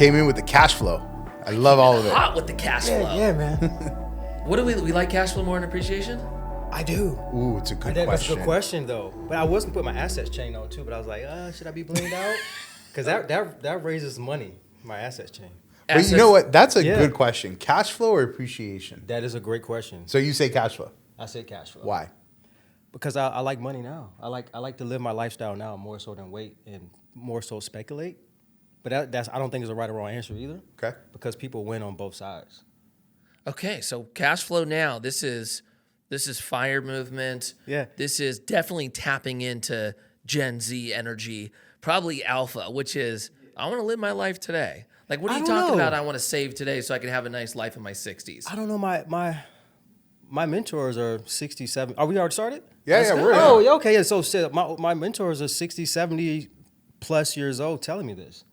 came in with the cash flow. I love all of it. Hot with the cash flow. Yeah, man. What do we like cash flow more than appreciation? I do. Ooh, it's a good That's question. a good question, though. But I was gonna put my assets chain on too. But I was like, should I be blinged out? Because that raises money. My assets chain. But you know what? That's a Yeah. good question. Cash flow or appreciation? That is a great question. So you say cash flow. I say cash flow. Why? Because I like money now. I like to live my lifestyle now more so than wait and more so speculate. But that's I don't think is a right or wrong answer either. Okay. Because people win on both sides. Okay, so cash flow now. This is fire movement. Yeah. This is definitely tapping into Gen Z energy, probably alpha, which is I want to live my life today. Like, what are you talking about? I want to save today so I can have a nice life in my 60s. I don't know. My mentors are 67. Are we already started? Yeah, we're in. Oh, yeah, okay. Yeah, so shit, my mentors are 60, 70 plus years old telling me this.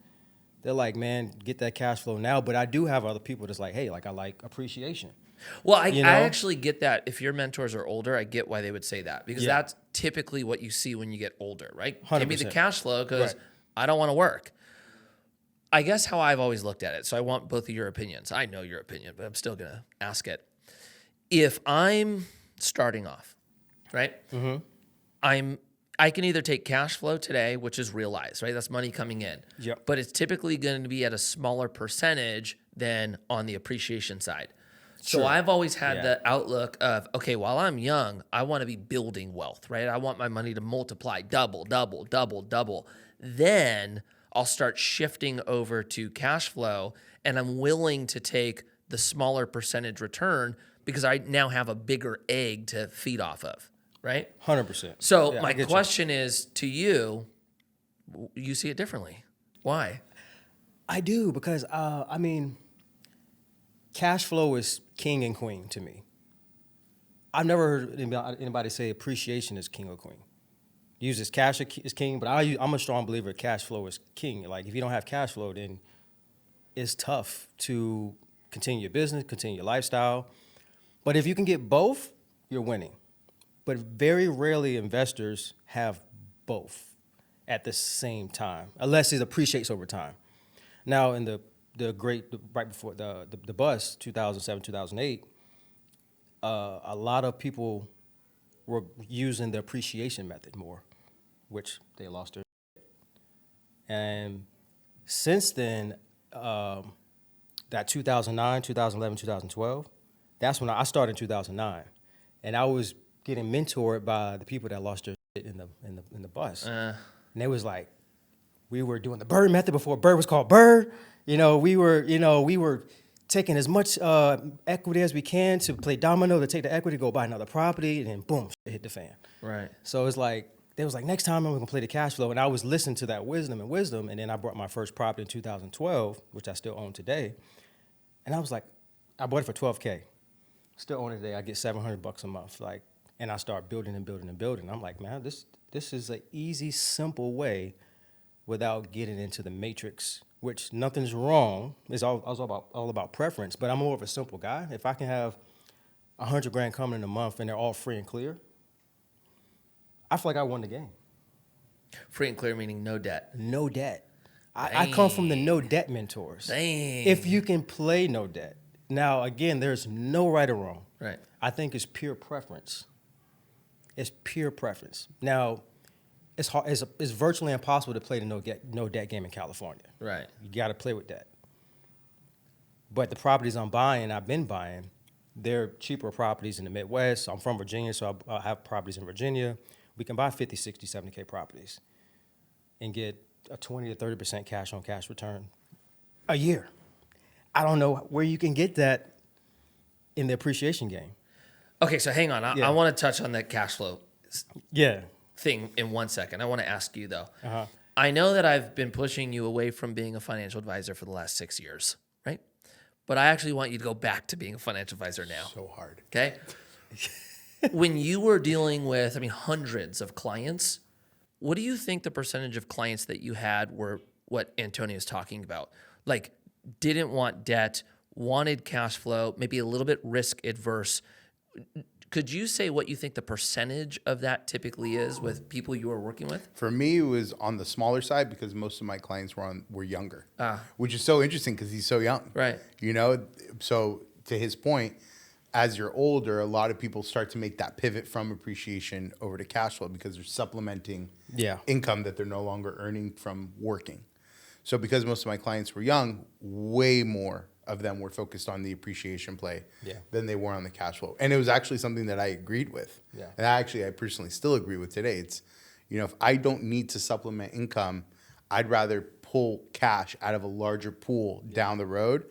They're like, man, get that cash flow now. But I do have other people that's like, hey, like I like appreciation. Well, I actually get that. If your mentors are older, I get why they would say that. Because that's typically what you see when you get older, right? 100%. Give me the cash flow because I don't want to work. I guess how I've always looked at it. So I want both of your opinions. I know your opinion, but I'm still going to ask it. If I'm starting off, right? Mm-hmm. I can either take cash flow today, which is realized, right? That's money coming in. Yep. But it's typically going to be at a smaller percentage than on the appreciation side. So Sure. I've always had the outlook of, okay, while I'm young, I want to be building wealth, right? I want my money to multiply, double, double, double, double. Then I'll start shifting over to cash flow, and I'm willing to take the smaller percentage return because I now have a bigger egg to feed off of, right? 100%. So Yeah, my I get question is to you, you see it differently. Why? I do because I mean, cash flow is king and queen to me. I've never heard anybody say appreciation is king or queen. Uses cash as king, but I'm a strong believer cash flow is king. Like if you don't have cash flow, then it's tough to continue your business, continue your lifestyle. But if you can get both, you're winning. But very rarely investors have both at the same time, unless it appreciates over time. Now, in the right before the bust, 2007, 2008, a lot of people were using the appreciation method more, which they lost their. And since then, that 2009, 2011, 2012, that's when I started in 2009, and I was getting mentored by the people that lost their shit in the bus, and they was like, we were doing the Bird method before Bird was called Bird. We were taking as much equity as we can to play domino, to take the equity, go buy another property, and then boom, shit hit the fan. Right. So it's like they was like, next time I'm gonna play the cash flow, and I was listening to that wisdom, and then I bought my first property in 2012, which I still own today, and I was like, I bought it for $12K. Still own it today. I get $700 a month, like, and I start building and building and building. I'm like, man, this is an easy, simple way, without getting into the matrix, which nothing's wrong. It's all about preference. But I'm more of a simple guy. If I can have $100,000 coming in a month and they're all free and clear, I feel like I won the game. Free and clear meaning no debt. No debt. I come from the no debt mentors. Dang. If you can play no debt. Now, again, there's no right or wrong. Right. I think it's pure preference. It's pure preference. Now, it's hard. It's virtually impossible to play the no debt game in California. Right. You got to play with that. But the properties I've been buying, they're cheaper properties in the Midwest. I'm from Virginia, so I have properties in Virginia. We can buy 50, 60, 70K properties and get a 20 to 30% cash on cash return a year. I don't know where you can get that in the appreciation game. Okay, so hang on. I want to touch on that cash flow thing in 1 second. I want to ask you, though. Uh-huh. I know that I've been pushing you away from being a financial advisor for the last 6 years, right? But I actually want you to go back to being a financial advisor now. So hard. Okay? When you were dealing with, hundreds of clients, what do you think the percentage of clients that you had were what Antonio's talking about? Like, didn't want debt, wanted cash flow, maybe a little bit risk adverse. Could you say what you think the percentage of that typically is with people you are working with? For me, it was on the smaller side because most of my clients were younger, which is so interesting because he's so young. Right. You know, so to his point, as you're older, a lot of people start to make that pivot from appreciation over to cash flow because they're supplementing income that they're no longer earning from working. So because most of my clients were young, way more of them were focused on the appreciation play than they were on the cash flow. And it was actually something that I agreed with. Yeah. And I personally still agree with today. It's, you know, if I don't need to supplement income, I'd rather pull cash out of a larger pool down the road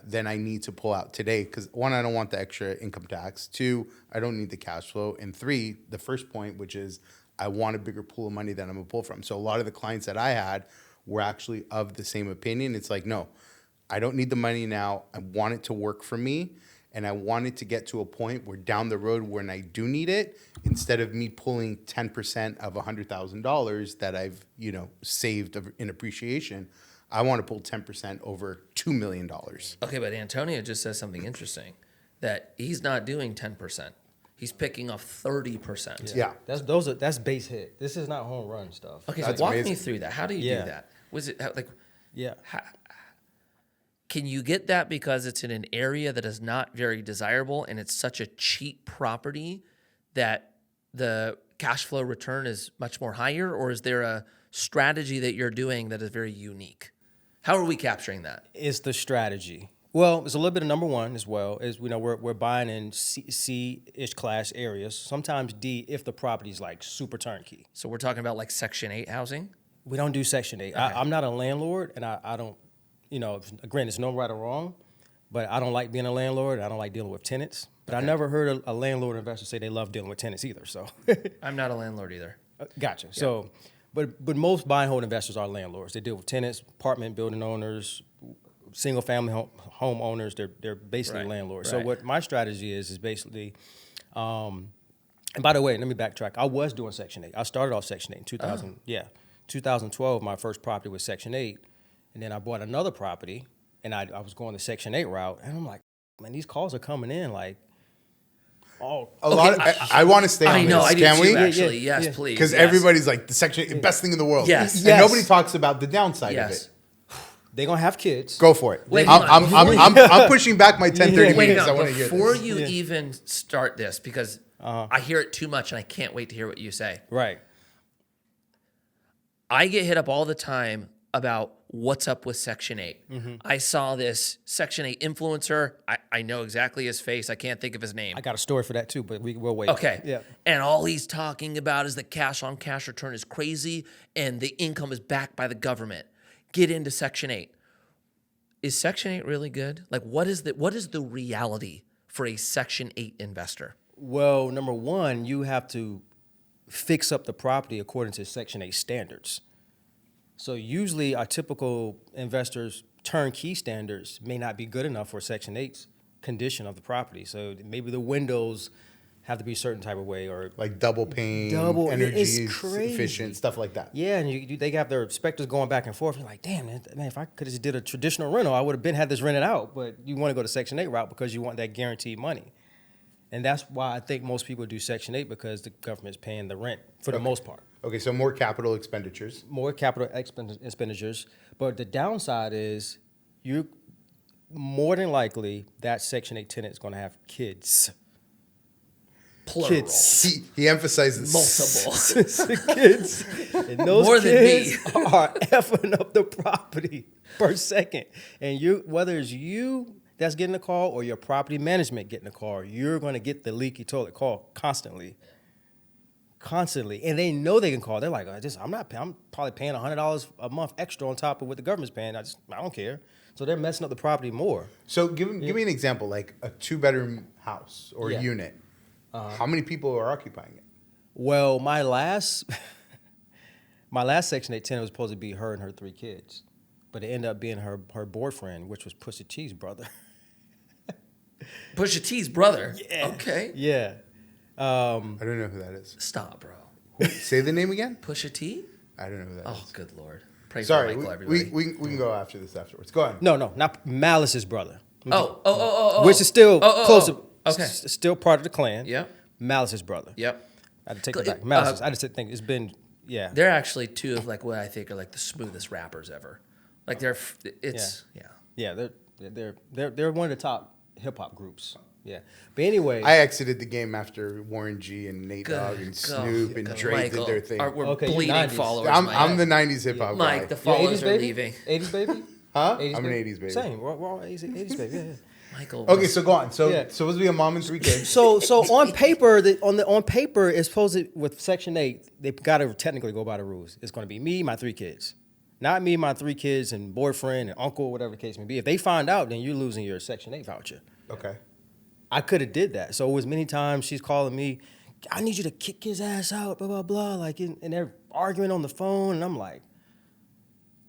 than I need to pull out today. Because one, I don't want the extra income tax. Two, I don't need the cash flow. And three, the first point, which is I want a bigger pool of money that I'm going to pull from. So a lot of the clients that I had were actually of the same opinion. It's like, no, I don't need the money now. I want it to work for me. And I want it to get to a point where down the road when I do need it, instead of me pulling 10% of $100,000 that I've, you know, saved in appreciation, I want to pull 10% over $2 million. Okay, but Antonio just says something interesting, that he's not doing 10%. He's picking off 30%. Yeah. That's base hit. This is not home run stuff. Okay, That's so walk amazing. me through that. How do you do that? Was it like? Yeah. Can you get that because it's in an area that is not very desirable and it's such a cheap property that the cash flow return is much more higher? Or is there a strategy that you're doing that is very unique? How are we capturing that? It's the strategy. Well, it's a little bit of number one as well. Is, you know, we're buying in C-ish class areas, sometimes D if the property's like super turnkey. So we're talking about like Section 8 housing? We don't do Section 8. Okay. I'm not a landlord, and I don't, you know, granted, it's no right or wrong, but I don't like being a landlord. I don't like dealing with tenants. But I never heard a landlord investor say they love dealing with tenants either. So I'm not a landlord either. Gotcha. Yeah. So, but most buy and hold investors are landlords. They deal with tenants, apartment building owners, single family home owners. They're basically landlords. So what my strategy is basically, and by the way, let me backtrack. I was doing Section 8. I started off Section 8 in 2000. Yeah, 2012. My first property was Section 8, and then I bought another property, and I was going the Section 8 route, and I'm like, man, these calls are coming in like. Oh, a lot. I want to stay on this. I know. I do Can too, we? actually. Yes, please. Because everybody's like the Section 8, best thing in the world. Yes. And nobody talks about the downside of it. They're gonna have kids. Go for it. Wait, I'm pushing back my 10:30 Wait, minutes. no, I want to hear before this. you even start this, because I hear it too much and I can't wait to hear what you say. Right. I get hit up all the time about what's up with Section 8. Mm-hmm. I saw this Section 8 influencer. I know exactly his face. I can't think of his name. I got a story for that too, but we'll wait. Okay. Yeah. And all he's talking about is the cash on cash return is crazy and the income is backed by the government. Get into Section 8. Is Section 8 really good? Like, what is the reality for a Section 8 investor? Well, number one, you have to fix up the property according to Section 8 standards. So usually our typical investors' turnkey standards may not be good enough for Section 8's condition of the property. So maybe the windows have to be a certain type of way, or like double pane, energy efficient, stuff like that. Yeah, and they have their inspectors going back and forth. You're like, damn, man, if I could have just did a traditional rental, I would have had this rented out. But you want to go to Section 8 route because you want that guaranteed money. And that's why I think most people do Section 8, because the government's paying the rent for the most part. Okay, so more capital expenditures. More capital expenditures. But the downside is you more than likely that Section 8 tenant is going to have kids. Plural. Kids. He emphasizes multiple kids. And those more kids are effing up the property per second. And whether it's you that's getting the call or your property management getting the call, you're going to get the leaky toilet call constantly. And they know they can call. They're like, I'm probably paying $100 a month extra on top of what the government's paying. I don't care. So they're messing up the property more. So give me an example, like a 2-bedroom house or unit. How many people are occupying it? Well, my last Section 8 tenant was supposed to be her and her 3 kids, but it ended up being her boyfriend, which was Pusha T's brother. Pusha T's brother? Yeah. Okay. Yeah. I don't know who that is. Stop, bro. Say the name again? Pusha T? I don't know who that is. Oh, good Lord. Pray Sorry, for Michael, everybody. we can go after this afterwards. Go on. No, not Malice's brother. Oh. Which is still close to... Okay. Still part of the clan. Yep. Malice's brother. Yep. I had to take it back. Malice's. I just think it's been, yeah. They're actually two of like what I think are like the smoothest rappers ever. Like Yeah, they're one of the top hip hop groups. Yeah, but anyway, I exited the game after Warren G and Nate Dogg and Snoop and Dre Michael, did their thing. We're Okay, bleeding 90s. followers. I'm the '90s hip hop guy. Mike, the followers 80s are baby? leaving. 80s baby? Huh? 80s I'm an baby? 80s baby. Same. We're all 80s baby. Yeah. Michael. Okay, so go on. So Yeah. supposed to be a mom and 3 kids. So on paper, on paper, it's supposed to, with Section 8, they've got to technically go by the rules. It's going to be me, my 3 kids. Not me, my 3 kids, and boyfriend, and uncle, whatever the case may be. If they find out, then you're losing your Section 8 voucher. Okay. I could have did that. So it was many times she's calling me, I need you to kick his ass out, blah, blah, blah. Like, and they're arguing on the phone, and I'm like,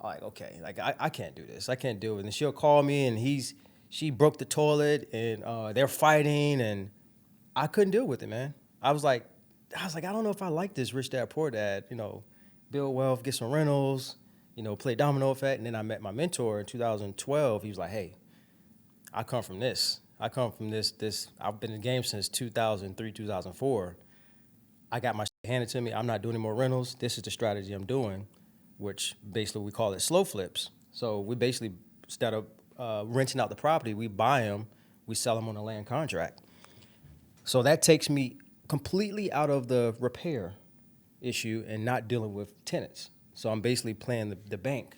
okay, like, I can't do this. I can't do it. And she'll call me, and she broke the toilet, and they're fighting, and I couldn't deal with it, man. I was like, I don't know if I like this rich dad, poor dad, build wealth, get some rentals, play domino effect. And then I met my mentor in 2012. He was like, hey, I come from this. I've been in the game since 2003, 2004. I got my shit handed to me. I'm not doing any more rentals. This is the strategy I'm doing, which basically we call it slow flips. So we basically, instead of renting out the property, we buy them, we sell them on a land contract. So that takes me completely out of the repair issue and not dealing with tenants. So I'm basically playing the bank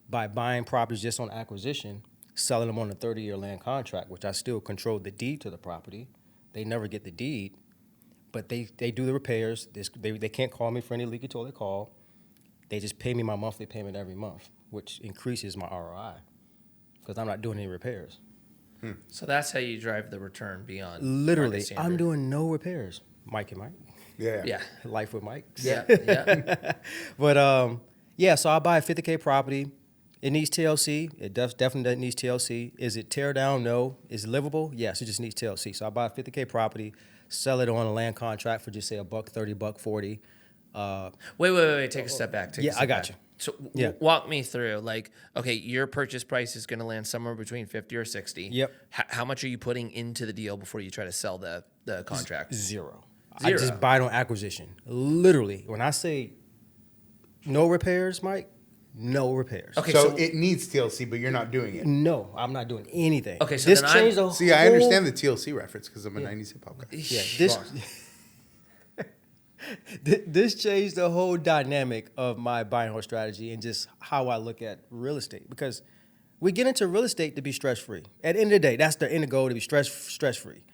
by buying properties just on acquisition, selling them on a 30-year land contract, which I still control the deed to the property. They never get the deed, but they do the repairs. They can't call me for any leaky toilet call. They just pay me my monthly payment every month, which increases my ROI because I'm not doing any repairs. So that's how you drive the return beyond. Literally, market standard. I'm doing no repairs. Mike and Mike. Yeah. Yeah. Life with Mike. Yeah. Yeah. But so I buy a 50K property. It needs TLC. It definitely needs TLC. Is it tear down? No. Is it livable? Yes. It just needs TLC. So I buy a 50K property, sell it on a land contract for just say $130, $140. Wait. Take a step back. I got you. So Yeah. walk me through, like, okay, your purchase price is going to land somewhere between 50 or 60. Yep. How much are you putting into the deal before you try to sell the contract? Zero. I Zero. just buy it on acquisition. Literally, when I say no repairs, Mike, no repairs. Okay, So it needs TLC, but you're not doing it. No, I'm not doing anything. Okay, so this then changed the See, I whole- understand the TLC reference because I'm a '90s hip hop guy. Yeah, this changed the whole dynamic of my buy and hold strategy and just how I look at real estate. Because we get into real estate to be stress-free. At the end of the day, that's the end goal, to be stress-free.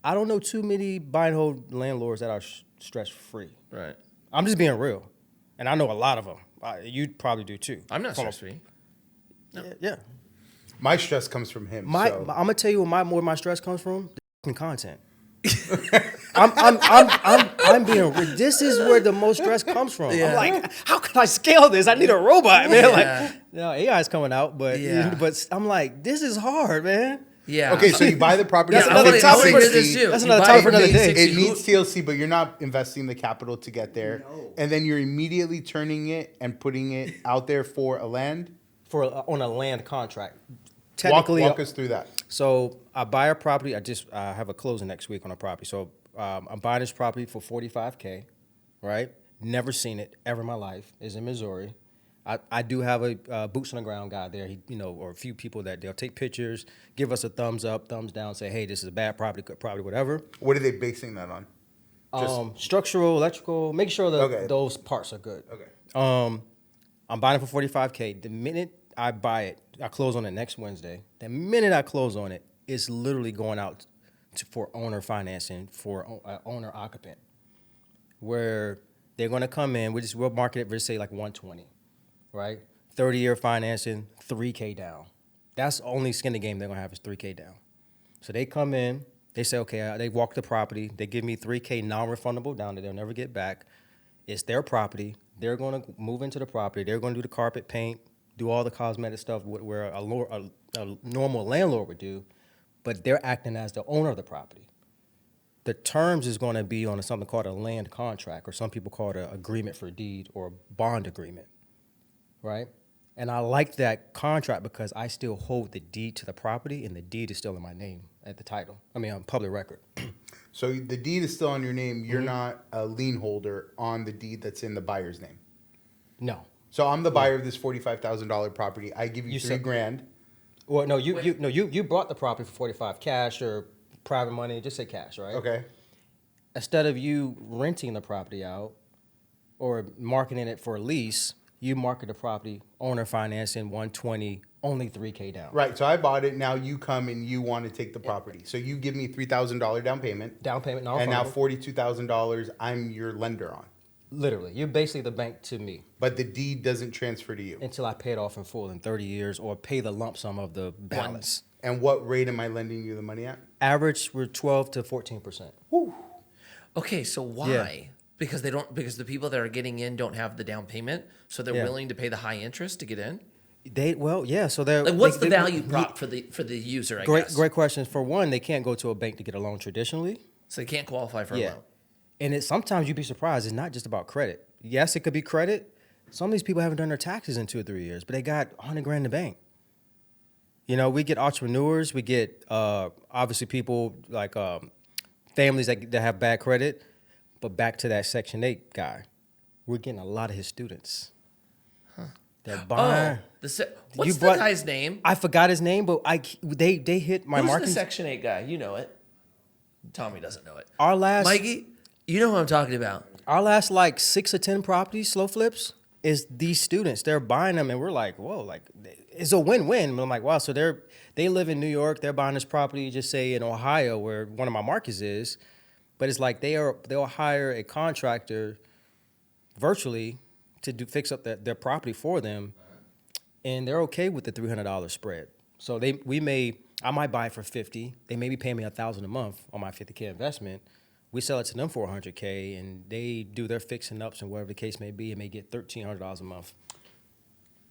I don't know too many buy and hold landlords that are stress-free. Right. I'm just being real. And I know a lot of them. You probably do too. I'm not stress-free. Yeah. My stress comes from him. I'm so. gonna tell you where my stress comes from. The fucking content. I'm being. This is where the most stress comes from. Yeah. I'm like, how can I scale this? I need a robot, man. Yeah. Like, AI's coming out, but I'm like, this is hard, man. Yeah. Okay, so you buy the property. That's at another 50, topic for 60. this too. That's You another buy topic for it another at day. 60. It needs TLC, but you're not investing the capital to get there. No. And then you're immediately turning it and putting it out there for a land. On a land contract. Walk us through that. So I buy a property. I have a closing next week on a property. So I'm buying this property for $45K, right? Never seen it ever in my life. It's in Missouri. I do have a boots on the ground guy there. Or a few people that they'll take pictures, give us a thumbs up, thumbs down, say, hey, this is a bad property, good property, whatever. What are they basing that on? Structural, electrical, make sure that those parts are good. Okay. I'm buying it for $45K. The minute I buy it, I close on it next Wednesday. The minute I close on it, it's literally going out for owner financing for owner occupant, where they're going to come in. We'll market it for say like 120, right? 30-year financing, $3K down. That's the only skin in the game they're going to have is $3K down. So they come in, they say, okay, they walk the property, they give me $3K non-refundable down that they'll never get back. It's their property. They're going to move into the property. They're going to do the carpet paint, do all the cosmetic stuff where a normal landlord would do, but they're acting as the owner of the property. The terms is going to be on something called a land contract, or some people call it an agreement for deed or a bond agreement, right? And I like that contract because I still hold the deed to the property, and the deed is still in my name at the title. I mean, on public record. So the deed is still on your name. You're not a lien holder on the deed that's in the buyer's name. No. So I'm the buyer of this $45,000 property. I give you $3,000. Well, no, you bought the property for 45 cash or private money. Just say cash, right? Okay. Instead of you renting the property out or marketing it for a lease, you market the property owner financing 120, only $3K down. Right. So I bought it. Now you come and you want to take the property. So you give me $3,000 down payment. Down payment, no. And now $42,000 I'm your lender on. Literally, you're basically the bank to me. But the deed doesn't transfer to you until I pay it off in full in 30 years or pay the lump sum of the balance. And what rate am I lending you the money at? Average, we're 12 to 14%. Woo. Okay, so why? Yeah. Because the people that are getting in don't have the down payment, so they're willing to pay the high interest to get in. So they're like, what's the value prop for the user? I guess. Great question. For one, they can't go to a bank to get a loan traditionally, so they can't qualify for a loan. And sometimes you'd be surprised. It's not just about credit. Yes, it could be credit. Some of these people haven't done their taxes in 2 or 3 years, but they got $100,000 in the bank. You know, we get entrepreneurs. We get obviously people like families that have bad credit. But back to that Section 8 guy, we're getting a lot of his students. Huh. They're buying. What's the guy's name? I forgot his name, but they hit my marketing. Who's the Section 8 guy? You know it. Tommy doesn't know it. Mikey, you know who I'm talking about. Our last like 6 or 10 properties, slow flips, is these students. They're buying them, and we're like, whoa, like it's a win-win. But I'm like, wow, so they live in New York. They're buying this property, just say in Ohio, where one of my markets is. But it's like they'll hire a contractor virtually to fix up their property for them, and they're okay with the $300 spread. So I might buy it for $50. They may be paying me $1,000 a month on my $50K investment. We sell it to them for $100K, and they do their fixing ups and whatever the case may be, and may get $1,300 a month.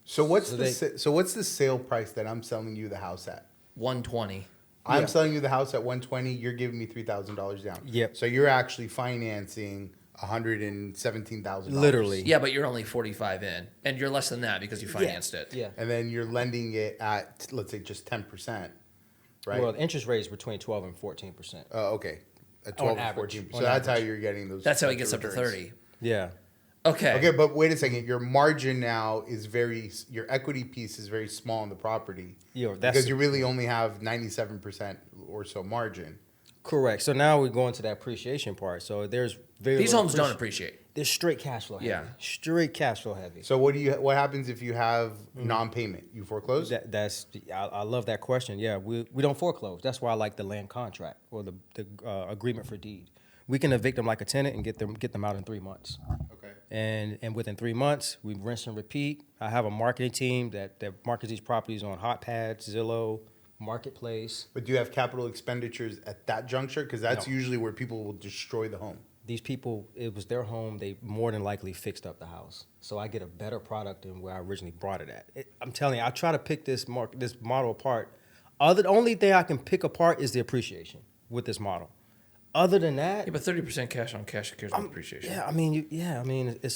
So what's the sale price that I'm selling you the house at? $120. I'm selling you the house at $120. You're giving me $3,000 down. Yep. So you're actually financing $117,000. Literally. Yeah, but you're only 45 in, and you're less than that because you financed it. Yeah. And then you're lending it at, let's say, just 10%, right? Well, the interest rate is between 12 and 14%. Oh, okay. At 12 and 14%. So that's how you're getting those. That's how he gets up to 30. Yeah. Okay, but wait a second. Your margin now is your equity piece is very small in the property. Because you really only have 97% or so margin. Correct. So now we go into that appreciation part. So there's these homes don't appreciate. They're straight cash flow heavy. Yeah. Straight cash flow heavy. So what happens if you have non-payment? You foreclose? I love that question. Yeah, we don't foreclose. That's why I like the land contract or the agreement for deed. We can evict them like a tenant and get them out in 3 months. Okay. And within 3 months, we rinse and repeat. I have a marketing team that markets these properties on Hotpads, Zillow, Marketplace. But do you have capital expenditures at that juncture? Because that's usually where people will destroy the home. These people, it was their home. They more than likely fixed up the house. So I get a better product than where I originally brought it at. I'm telling you, I try to pick this model apart. The only thing I can pick apart is the appreciation with this model. Other than that, but 30% cash on cash secures with appreciation.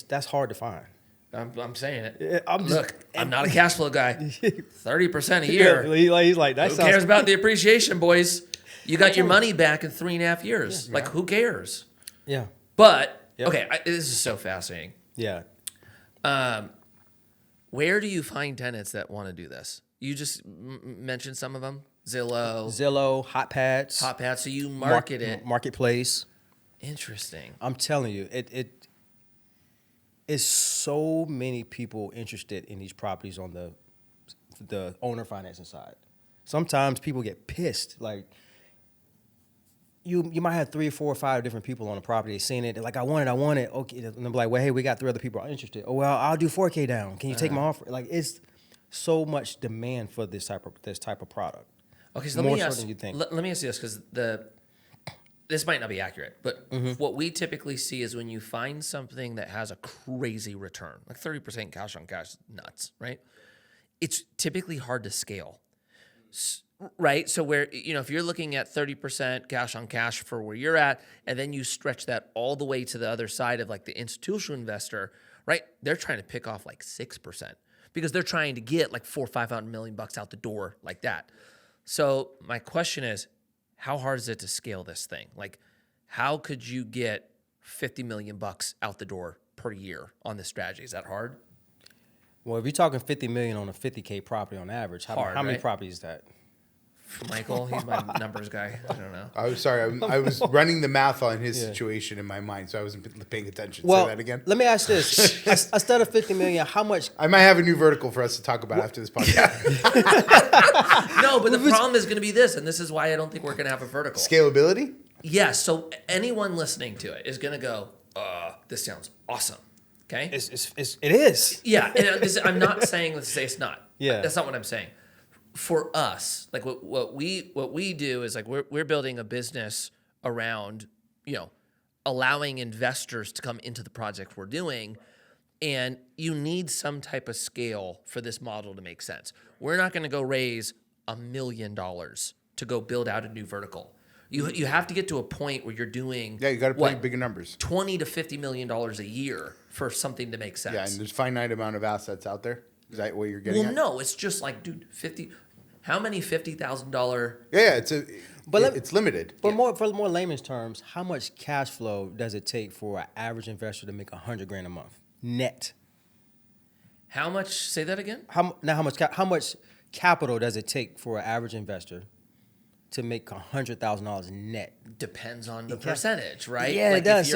That's hard to find. I'm saying it. I'm not a cash flow guy. 30% a year. He's like, who cares about the appreciation, boys? You got your money back in 3.5 years. Yeah. Like, who cares? Yeah. But okay, this is so fascinating. Yeah. Where do you find tenants that want to do this? You just mentioned some of them. Zillow, Hotpads. So you market it. Marketplace. Interesting. I'm telling you, it is so many people interested in these properties on the owner financing side. Sometimes people get pissed. Like you might have 3 or 4 or 5 different people on the property seeing it. They're like, I want it. Okay, and they're like, well, hey, we got 3 other people interested. Oh, well, I'll do 4K down. Can you take my offer? Like, it's so much demand for this type of product. Okay, so let me ask you this, because this might not be accurate, but what we typically see is when you find something that has a crazy return, like 30% cash on cash, nuts, right? It's typically hard to scale, right? So where, if you're looking at 30% cash on cash for where you're at, and then you stretch that all the way to the other side of like the institutional investor, right? They're trying to pick off like 6%. because they're trying to get like $400 or $500 million out the door like that. So my question is, how hard is it to scale this thing? Like, how could you get $50 million out the door per year on this strategy? Is that hard? Well, if you're talking $50 million on a $50K property on average, how many right? properties is that? For Michael, he's my numbers guy. I don't know. I was sorry. I was running the math on his situation in my mind, so I wasn't paying attention. Well, say that again. let me ask this: instead of $50 million, how much? I might have a new vertical for us to talk about after this podcast. No, but the problem is going to be this, and this is why I don't think we're going to have a vertical. Scalability? Yeah, so anyone listening to it is going to go, this sounds awesome. Okay? It is. Yeah, and I'm not saying to say it's not. Yeah. That's not what I'm saying. For us, like what we do is like we're building a business around, allowing investors to come into the project we're doing, and you need some type of scale for this model to make sense. We're not going to go raise $1 million to go build out a new vertical. You have to get to a point where you're doing Yeah, you got to play bigger numbers. $20 to $50 million a year for something to make sense. Yeah, and there's finite amount of assets out there. Is that what you're getting at? No, it's just like, dude, how many $50,000? Yeah, it's limited. For more layman's terms, how much cash flow does it take for an average investor to make $100,000 a month net? How much? Say that again. How much capital does it take for an average investor to make $100,000 net? Depends on the percentage, right? Yeah, like it does.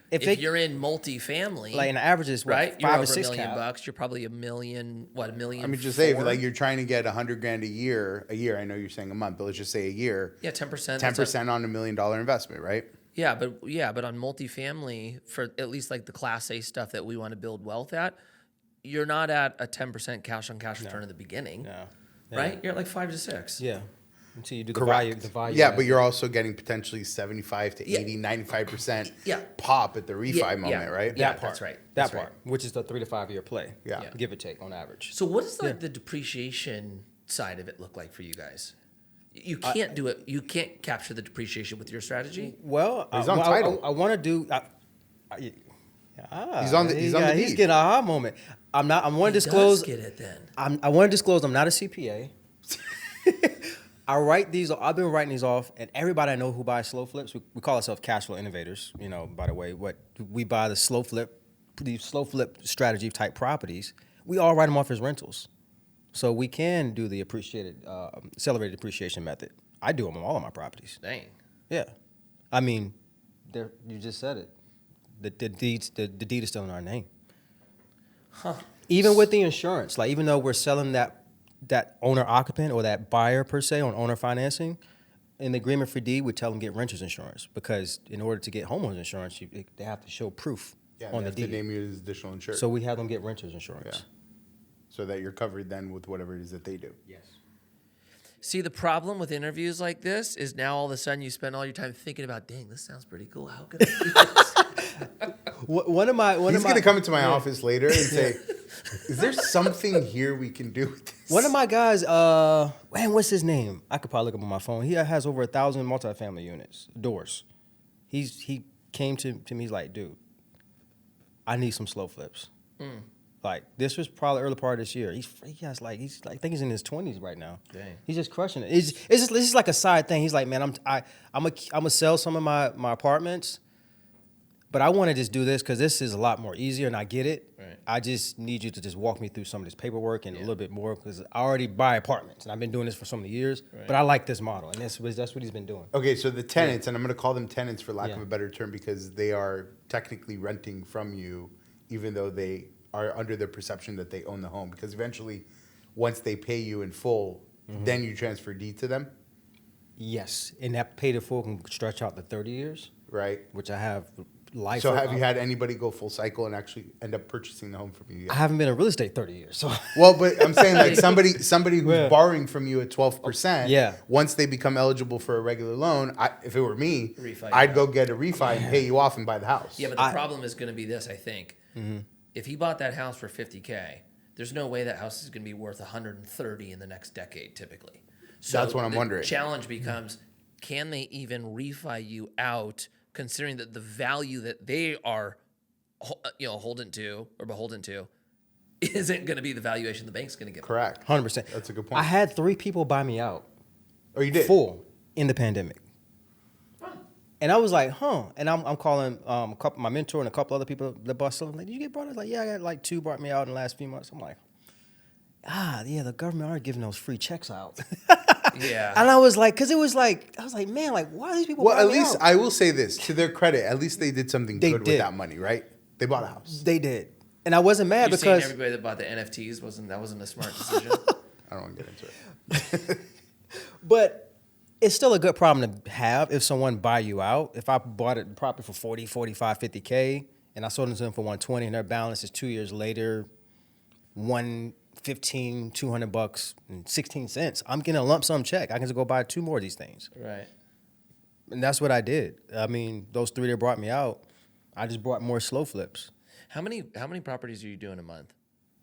If you're in multifamily, like an average is what, right, $5 you're or over $6 $1 million. cap. You're probably $1 million. What, $1 million? I mean, just say if like you're trying to get $100,000 a year. I know you're saying a month, but let's just say a year. Yeah, 10%. 10% on $1 million investment, right? Yeah, but on multifamily, for at least like the Class A stuff that we want to build wealth at, you're not at a 10% cash on cash return at the beginning. No. Right? You're at like 5 to 6. Yeah. Until you do the Correct. value. Yeah, but you're also getting potentially 75 to 80, 95% pop at the refi moment, right? Yeah, That part. that's right. That That's part, right. which is the 3 to 5 year play. Yeah. Give or take on average. So what does like the depreciation side of it look like for you guys? You can't do it. You can't capture the depreciation with your strategy. Well, He's on title. I want to do. He's on the He's deed. getting a aha moment. I'm want to disclose. Does get it then. I want to disclose. I'm not a CPA. I write these. I've been writing these off, and everybody I know who buys slow flips, we call ourselves cash flow innovators. By the way, what we buy these slow flip strategy type properties, we all write them off as rentals, so we can do the accelerated depreciation method. I do them on all of my properties. Dang. Yeah, I mean, you just said it. The deed is still in our name. Huh. Even with the insurance, like even though we're selling that owner occupant or that buyer per se on owner financing, in the agreement for deed, we tell them get renters insurance because in order to get homeowners insurance, they have to show proof on the deed. To name you as additional insurance. So we have them get renters insurance. Yeah. So that you're covered then with whatever it is that they do. Yes. See, the problem with interviews like this is now all of a sudden you spend all your time thinking about, dang, this sounds pretty cool. How could I do this? He's going to come into my office later and say, is there something here we can do with this? One of my guys, what's his name? I could probably look up on my phone. He has over 1,000 multifamily units, doors. He came to me, he's like, dude, I need some slow flips. Like, this was probably early part of this year. I think he's in his 20s right now. Dang. He's just crushing it. It's just like a side thing. He's like, man, I'm gonna sell some of my apartments, but I want to just do this because this is a lot more easier, and I get it. Right. I just need you to just walk me through some of this paperwork and a little bit more because I already buy apartments, and I've been doing this for so many years. Right. But I like this model, and that's what he's been doing. Okay, so the tenants, and I'm going to call them tenants for lack of a better term because they are technically renting from you, even though they are under the perception that they own the home. Because eventually, once they pay you in full, then you transfer deed to them. Yes, and that paid in full can stretch out to 30 years. Right. Which I have life. So have you had anybody go full cycle and actually end up purchasing the home from you yet? I haven't been in real estate 30 years. So well, but I'm saying like somebody who's borrowing from you at 12%. Yeah. Once they become eligible for a regular loan, if it were me, Refi, I'd go get a refi and pay you off and buy the house. Yeah, but the problem is going to be this, I think. If he bought that house for $50K, there's no way that house is going to be worth $130 in the next decade, typically. So that's what I'm wondering. The challenge becomes, can they even refi you out, considering that the value that they are, beholden to isn't going to be the valuation the bank's going to give. Correct. 100%. That's a good point. I had 3 people buy me out. Oh, you did? 4 in the pandemic. And I was like, huh. And I'm calling my mentor and a couple other people that bought stuff. I'm like, did you get brought out? Like, yeah, I got like 2 brought me out in the last few months. I'm like, yeah, the government aren't giving those free checks out. Yeah. And I was like, because it was like, I was like, man, like, why are these people Well, buying at me least out? I will say this. To their credit, at least they did something They good did. with that money, right? They bought a house. They did. And I wasn't mad You because... saying everybody that bought the NFTs wasn't a smart decision? I don't want to get into it. But it's still a good problem to have if someone buy you out. If I bought it property for 40, 45, 50K, and I sold it to them for 120, and their balance is 2 years later, $115, $200 and 16 cents. I'm getting a lump sum check. I can just go buy 2 more of these things. Right. And that's what I did. I mean, those 3 that brought me out, I just brought more slow flips. How many properties are you doing a month?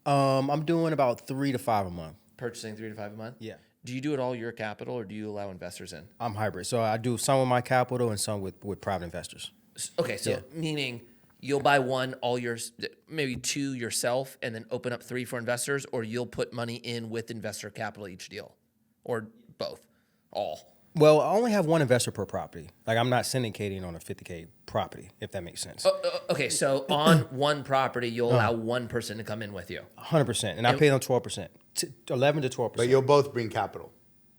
I'm doing about 3 to 5 a month. Purchasing 3 to 5 a month? Yeah. Do you do it all your capital, or do you allow investors in? I'm hybrid. So I do some with my capital and some with private investors. Okay, so Yeah. meaning you'll buy 1, all yours, maybe 2 yourself, and then open up 3 for investors, or you'll put money in with investor capital each deal, or both, all. Well, I only have 1 investor per property. Like, I'm not syndicating on a 50K property, if that makes sense. Okay, so on one property, you'll allow 1 person to come in with you. 100%. And I pay them 12%, 11 to 12%. But you'll both bring capital.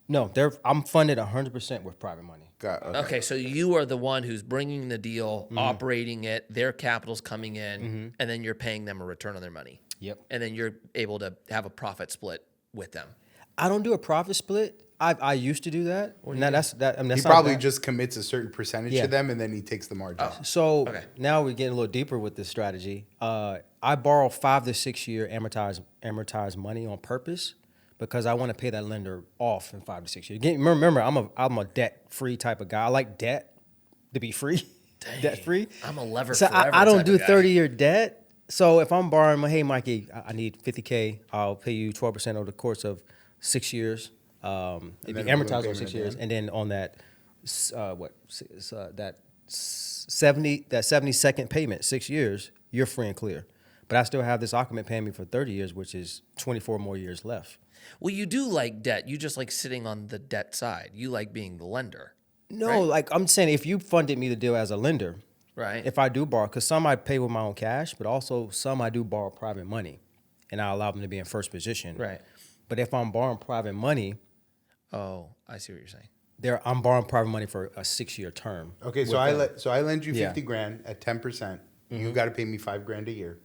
No, I'm funded 100% with private money. Okay, so you are the one who's bringing the deal, operating it, their capital's coming in, and then you're paying them a return on their money. Yep. And then you're able to have a profit split with them. I don't do a profit split. I used to do that. Now that's that. I mean, that's He not probably bad. just commits a certain percentage Yeah. to them, and then he takes the margin. So Okay. now we're getting a little deeper with this strategy. I borrow 5 to 6 year amortized money on purpose because I want to pay that lender off in 5 to 6 years. Again, remember, I'm a debt free type of guy. I like debt to be free, debt free. I'm a lever So forever I don't type do of guy. 30-year debt. So if I'm borrowing, hey Mikey, I need 50K. I'll pay you 12% over the course of 6 years. It'd be then a balloon amortized over payment 6 at years, the and then on that, that 72nd payment, 6 years, you're free and clear. But I still have this occupant paying me for 30 years, which is 24 more years left. Well, you do like debt. You just like sitting on the debt side. You like being the lender, No, Right. like I'm saying, if you funded me the deal as a lender, right? if I do borrow, because some I pay with my own cash, but also some I do borrow private money, and I allow them to be in first position. Right. But if I'm borrowing private money, Oh, I see what you're saying. I'm borrowing private money for a 6-year term. Okay, with so I them. I lend you Yeah. 50 grand at 10%. You got to pay me $5,000 a year,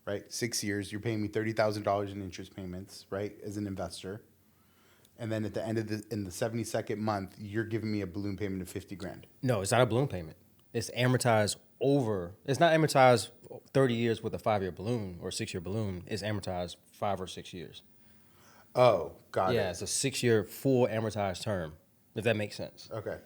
right? 6 years, you're paying me $30,000 in interest payments, right? As an investor, and then at the end of in the 72nd month, you're giving me a balloon payment of 50 grand. No, it's not a balloon payment. It's amortized over. It's not amortized 30 years with a 5-year balloon or a 6-year balloon. It's amortized 5 or 6 years. Oh, got Yeah, it. it's a 6-year full amortized term, if that makes sense. Okay,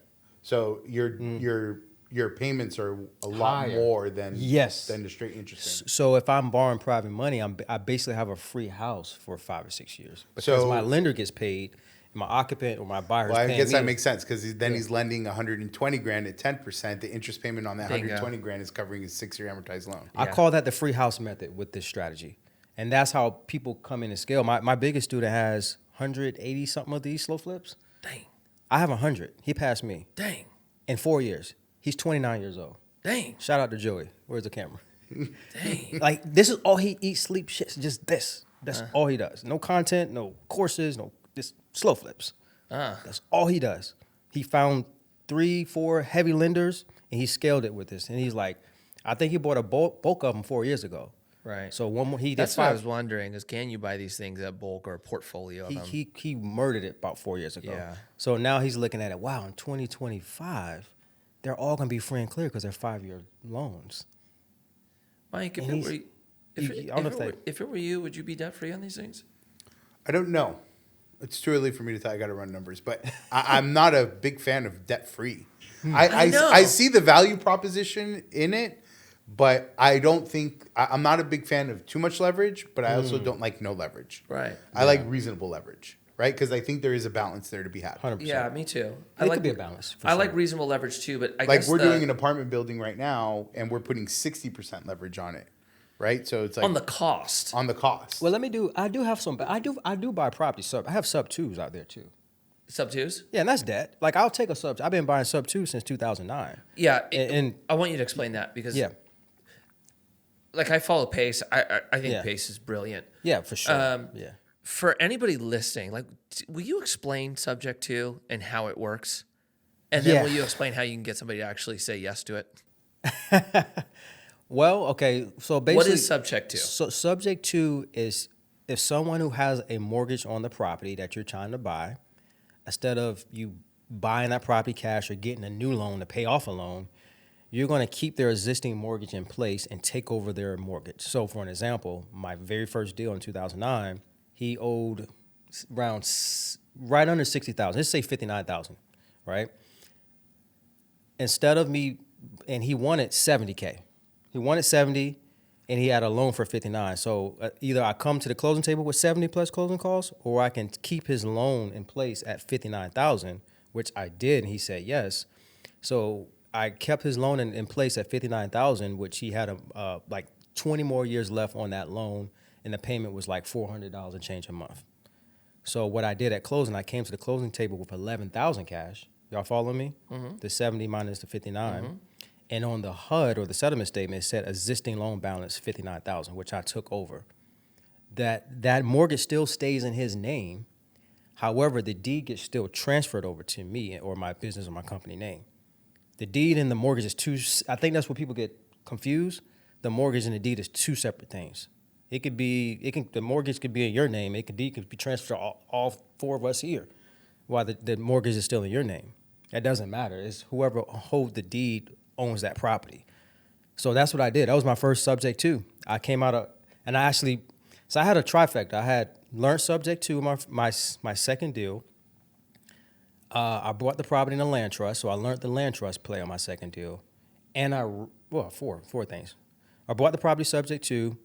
so your payments are a lot Higher. more than Yes. than the straight interest payment. So if I'm borrowing private money, I basically have a free house for 5 or 6 years because So- my lender gets paid, and my occupant or my buyer is Well, I paying guess me. that makes sense because he's lending 120 grand at 10%. The interest payment on that Bingo. 120 grand is covering his 6-year amortized loan. I Yeah. call that the free house method with this strategy. And that's how people come in and scale. My biggest student has 180 something of these slow flips. Dang, I have 100. He passed me dang, in 4 years. He's 29 years old. dang, Shout out to Joey. Where's the camera? dang. Like, this is all he eats, sleep, shits, just this. That's all he does. No content, no courses, no, just slow flips. That's all he does. He found 3, 4 heavy lenders, and he scaled it with this. And he's like, I think he bought a bulk of them 4 years ago. Right. So one more, he did That's what I 5. was wondering is can you buy these things at bulk or a portfolio of them? He murdered it about 4 years ago. Yeah. So now he's looking at it. Wow, in 2025, they're all gonna be free and clear because they're 5-year loans. Mike, if And it were, I don't know if if it were you, would you be debt free on these things? I don't know. It's too early for me to tell. I got to run numbers, but I'm not a big fan of debt free. I know. I see the value proposition in it, but I don't think I'm not a big fan of too much leverage. But I also don't like no leverage. Right. I like reasonable leverage, right? Because I think there is a balance there to be had. 100%. Yeah, me too. It could be a balance. For I sure. like reasonable leverage too, but I Like guess we're doing an apartment building right now, and we're putting 60% leverage on it, right? So it's like on the cost. On the cost. Well, I do have some. I do buy property sub. I have sub 2s out there too. Sub 2s? Yeah, and that's debt. Like I'll take a sub. I've been buying sub 2 since 2009. Yeah, and I want you to explain that because yeah, like I follow Pace. I think Yeah. Pace is brilliant. yeah, for sure. Yeah. For anybody listening, like, will you explain subject to and how it works? And then Yeah. will you explain how you can get somebody to actually say yes to it? Well, okay. So basically, What is subject to? So subject to is if someone who has a mortgage on the property that you're trying to buy, instead of you buying that property cash or getting a new loan to pay off a loan, you're going to keep their existing mortgage in place and take over their mortgage. So, for an example, my very first deal in 2009, he owed right under 60,000. Let's say 59,000, right? Instead of me, and he wanted 70K. He wanted 70, and he had a loan for 59. So either I come to the closing table with 70 plus closing costs, or I can keep his loan in place at 59,000, which I did, and he said yes. So I kept his loan in place at 59,000, which he had like 20 more years left on that loan, and the payment was like $400 and change a month. So what I did at closing, I came to the closing table with 11,000 cash. Y'all follow me? Mm-hmm. The 70 minus the 59. Mm-hmm. And on the HUD or the settlement statement, it said existing loan balance 59,000, which I took over. That mortgage still stays in his name. However, the deed gets still transferred over to me or my business or my company name. The deed and the mortgage is two. I think that's where people get confused. The mortgage and the deed is two separate things. The mortgage could be in your name. The deed could be transferred to all four of us here, while the mortgage is still in your name. That doesn't matter. It's whoever holds the deed owns that property. So that's what I did. That was my first subject too. I came out and I had a trifecta. I had learned subject to my second deal. I bought the property in a land trust, so I learned the land trust play on my second deal. And four things. I bought the property subject to.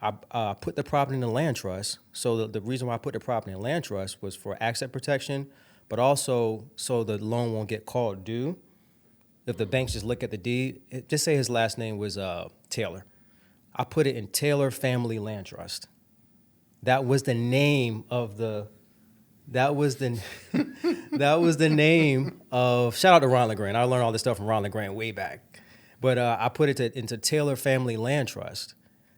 I put the property in the land trust. So the reason why I put the property in land trust was for asset protection, but also so the loan won't get called due. If the banks just look at the deed, just say his last name was Taylor. I put it in Taylor Family Land Trust. That was the name of that was the name of, shout out to Ron LeGrand. I learned all this stuff from Ron LeGrand way back. But I put it into Taylor Family Land Trust.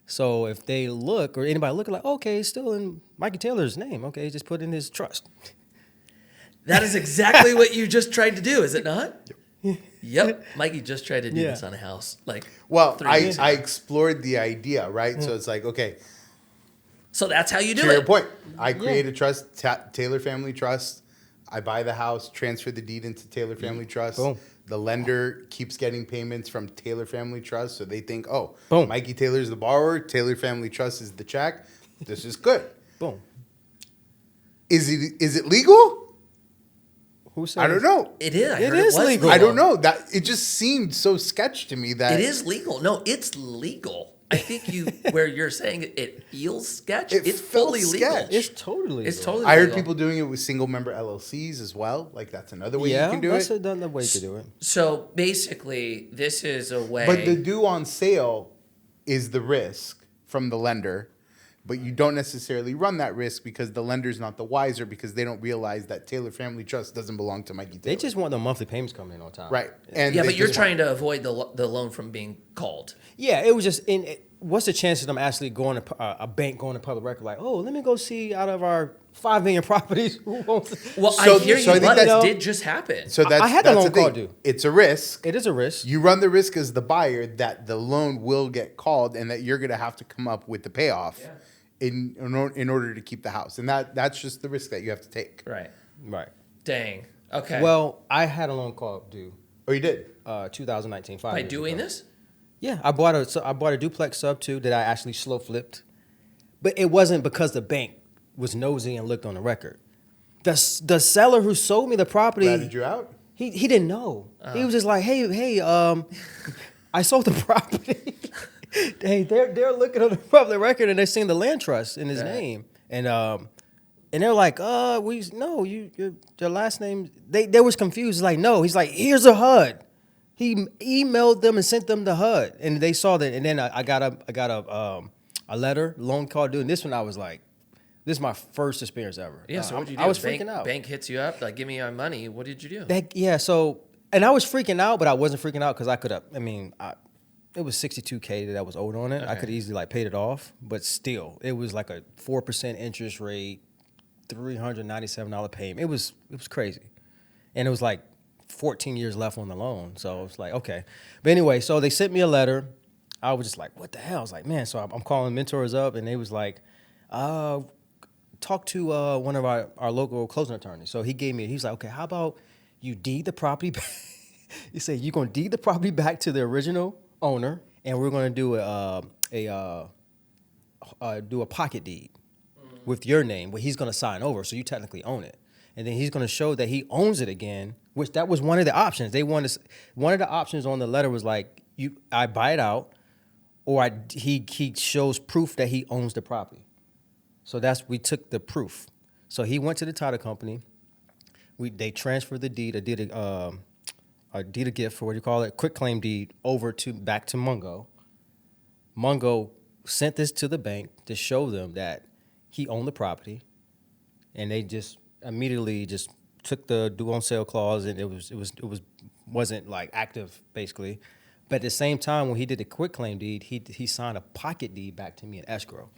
So if they look, or anybody look, like, okay, it's still in Mikey Taylor's name. Okay, just put in his trust. That is exactly what you just tried to do, is it not? Yep. Mikey just tried to do this on a house. I explored the idea, right? So it's like, okay. So that's how you do it. To your point, I create a trust, Taylor Family Trust. I buy the house, transfer the deed into Taylor Family Trust. Boom. The lender keeps getting payments from Taylor Family Trust, so they think, oh, Boom. Mikey Taylor's the borrower, Taylor Family Trust is the check. This is good. Boom. Is it legal? Who says? I don't know. It is. I It heard is was legal. I don't know. That it just seemed so sketch to me that It is legal. No, it's legal. I think where you're saying it feels sketch. It's felt fully legal. sketch. It's totally. It's legal. totally. I heard legal. people doing it with single member LLCs as well. Like that's another way you can do that's it. another way to do it. So basically, this is a way. But the due on sale is the risk from the lender, but you don't necessarily run that risk because the lender's not the wiser because they don't realize that Taylor Family Trust doesn't belong to Mikey Taylor. They just want the monthly payments coming in on time. Right. yeah, but you're trying to avoid the loan from being called. Yeah, it was just what's the chance of them actually going to a bank going to public record like, oh, let me go see out of our 5 million properties who wants. Well, So- I hear so I you, think but that's- it did just happen. So that's I had the that's loan thing. call due. It's a risk. It is a risk. You run the risk as the buyer that the loan will get called and that you're going to have to come up with the payoff in order to keep the house. And that's just the risk that you have to take. Right. Right. Dang. Okay. Well, I had a loan call due. Oh, you did? 2019. by doing this. Yeah, I bought a duplex sub too that I actually slow flipped, but it wasn't because the bank was nosy and looked on the record. The seller who sold me the property Ratted you out? He didn't know. He was just like, hey, I sold the property. Hey, they're looking on the public record and they're seeing the land trust in his name, and they're like, your last name. They was confused. Like, no, he's like, here's a HUD. He emailed them and sent them the HUD, and they saw that. And then I got a letter, loan card due. And this one I was like, this is my first experience ever. Yeah. So what did you do? I was freaking out. Bank hits you up, like, give me my money. What did you do? So, and I was freaking out, but I wasn't freaking out because I could have. I mean, it was $62K that was owed on it. Okay. I could easily like paid it off, but still, it was like a 4% interest rate, $397 payment. It was crazy, and it was like 14 years left on the loan. So it's like, okay. But anyway, so they sent me a letter. I was just like, what the hell? I was like, man. So I'm calling mentors up, and they was like, talk to one of our local closing attorneys. So he's like, okay, how about you deed the property back? He said, you're going to deed the property back to the original owner, and we're going to do a pocket deed with your name, where he's going to sign over, so you technically own it. And then he's going to show that he owns it again, which that was one of the options. One of the options on the letter was like, I buy it out, or he shows proof that he owns the property. So we took the proof. So he went to the title company. They transferred the deed, a deed of gift, for what you call it, quick claim deed, back to Mungo. Mungo sent this to the bank to show them that he owned the property, and they just immediately just took the due on sale clause, and it wasn't like active basically. But at the same time, when he did the quick claim deed, he signed a pocket deed back to me in escrow.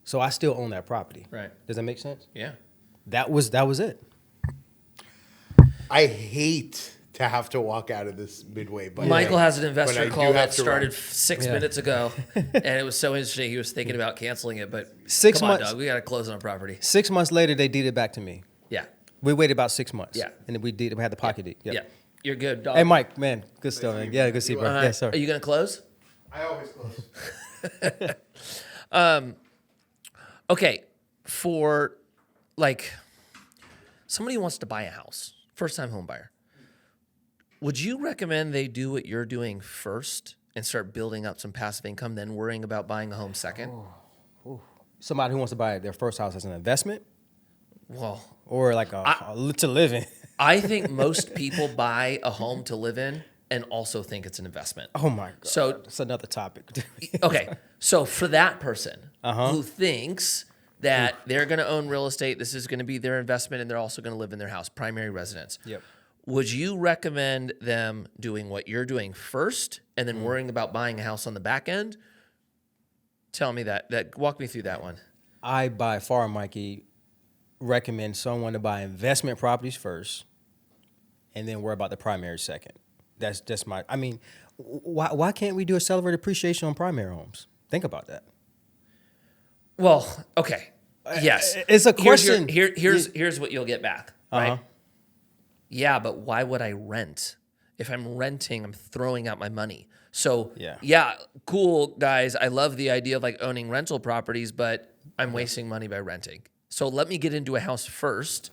So I still own that property. Right. Does that make sense? Yeah. That was it. I hate to have to walk out of this midway, but Michael has an investor call that started run. 6 minutes ago, and it was so interesting. He was thinking about canceling it, but 6 come months. on, dog, we got to close on a property. 6 months later, they deeded it back to me. Yeah. We waited about 6 months. Yeah. And then we had the pocket deed. Yep. Yeah. You're good, dog. Hey, Mike, man, good stuff, man. Yeah, good to see you, bro. Yes, sir. Are you going to close? I always close. Okay. For like somebody who wants to buy a house, first-time home buyer, would you recommend they do what you're doing first and start building up some passive income, then worrying about buying a home second? Somebody who wants to buy their first house as an investment? Well, or like to live in? I think most people buy a home to live in and also think it's an investment. Oh my God. So that's another topic. Okay. So for that person Uh-huh. who thinks that they're going to own real estate, this is going to be their investment, and they're also going to live in their house, primary residence. Yep. Would you recommend them doing what you're doing first and then worrying about buying a house on the back end? Tell me that. Walk me through that one. I, by far, Mikey, recommend someone to buy investment properties first and then worry about the primary second. That's just I mean, why can't we do a accelerated appreciation on primary homes? Think about that. Well, okay. Yes. It's a question. Here's what you'll get back, right? Uh-huh. Yeah, but why would I rent? If I'm renting, I'm throwing out my money. So, Yeah. yeah, cool, guys. I love the idea of like owning rental properties, but I'm wasting money by renting. So let me get into a house first.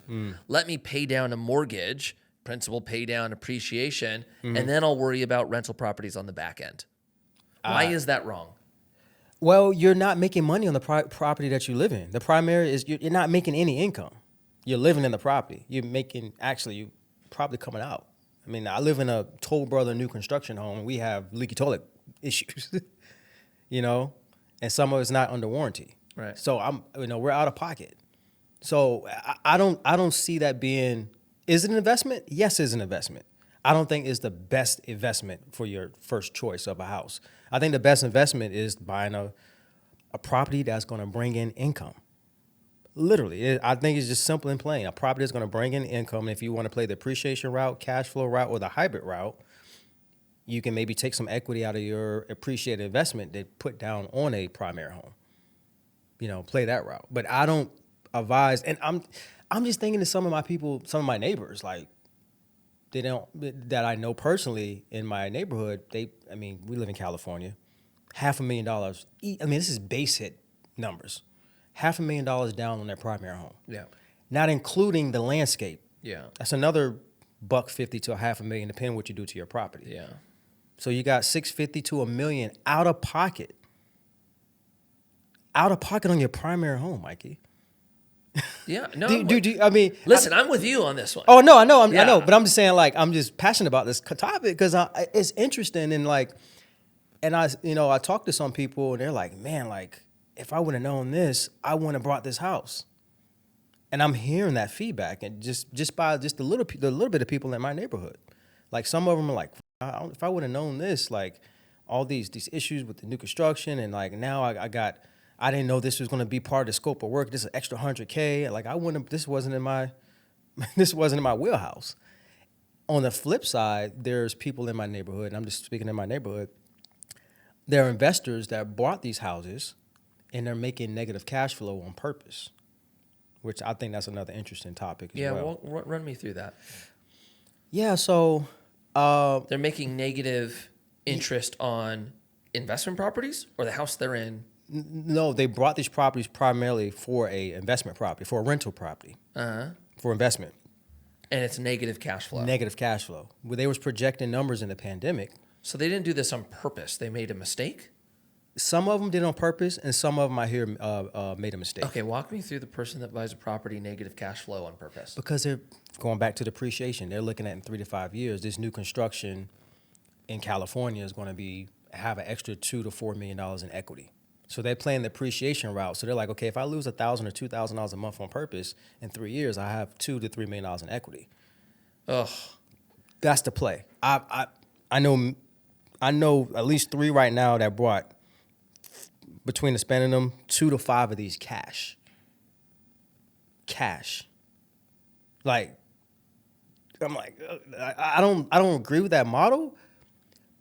Let me pay down a mortgage, principal pay down, appreciation, and then I'll worry about rental properties on the back end. Why is that wrong? Well, you're not making money on the property that you live in. The primary is you're not making any income. You're living in the property. You probably coming out. I mean, I live in a Toll Brother new construction home, and we have leaky toilet issues, and some of it's not under warranty. Right. So we're out of pocket. So I don't see that being. Is it an investment? Yes, it's an investment. I don't think it's the best investment for your first choice of a house. I think the best investment is buying a property that's going to bring in income. Literally, I think it's just simple and plain. A property that's going to bring in income. And if you want to play the appreciation route, cash flow route, or the hybrid route, you can maybe take some equity out of your appreciated investment that put down on a primary home. Play that route. But I don't advise, and I'm just thinking to some of my people, some of my neighbors, like that I know personally in my neighborhood. We live in California, $500,000. This is base hit numbers. $500,000 down on their primary home. Yeah. Not including the landscape. Yeah. That's another $150,000 to $500,000, depending on what you do to your property. Yeah. So you got $650,000 to $1 million out of pocket. Out of pocket on your primary home, Mikey. Yeah, no. I mean, listen, I'm with you on this one. Oh no, I know, I Yeah. know, but I'm just saying, like, I'm just passionate about this topic because it's interesting and like, and I talk to some people and they're like, man, like, if I would have known this, I wouldn't have brought this house. And I'm hearing that feedback, and just by the little bit of people in my neighborhood, like some of them are like, if I would have known this, like all these issues with the new construction, and like now I didn't know this was going to be part of the scope of work. This is an extra $100K. Like I wouldn't. This wasn't in my wheelhouse. On the flip side, there's people in my neighborhood, and I'm just speaking in my neighborhood. There are investors that bought these houses, and they're making negative cash flow on purpose, which I think that's another interesting topic as well. Yeah, run me through that. Yeah, so they're making negative interest on investment properties or the house they're in. No, they bought these properties primarily for a investment property, for a rental property, for investment. And it's negative cash flow. Negative cash flow. Well, they was projecting numbers in the pandemic. So they didn't do this on purpose. They made a mistake? Some of them did on purpose, and some of them I hear made a mistake. Okay, walk me through the person that buys a property negative cash flow on purpose. Because they're going back to depreciation. They're looking at in 3 to 5 years, this new construction in California is going to have an extra $2 to $4 million in equity. So they're playing the appreciation route. So they're like, okay, if I lose $1,000 or $2,000 a month on purpose in 3 years, I have $2 to $3 million in equity. Ugh, that's the play. I know at least 3 right now that brought, between the spending them, 2 to 5 of these cash. Like, I'm like, I don't agree with that model,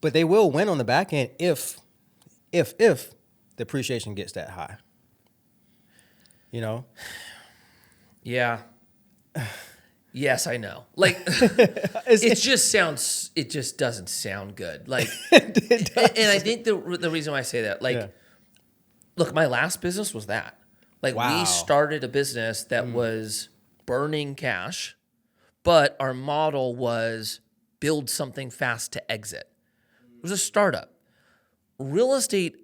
but they will win on the back end if the appreciation gets that high. You know? Yeah. Yes, I know. Like, it just doesn't sound good. Like, and I think the reason why I say that, like, look, my last business was that. Like, we started a business that was burning cash, but our model was build something fast to exit. It was a startup. Real estate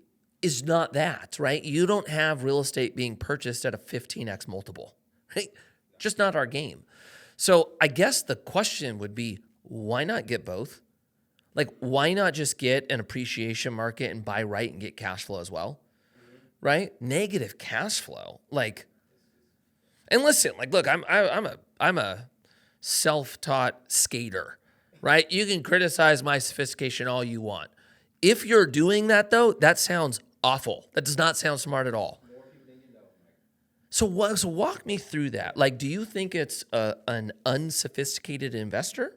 is not that, right? You don't have real estate being purchased at a 15x multiple, right? Just not our game. So I guess the question would be, why not get both? Like, why not just get an appreciation market and buy right and get cash flow as well? Right? Negative cash flow. Like, and listen, like, look, I'm a self-taught skater, right? You can criticize my sophistication all you want. If you're doing that though, that sounds awful. That does not sound smart at all. So walk me through that. Like, do you think it's an unsophisticated investor?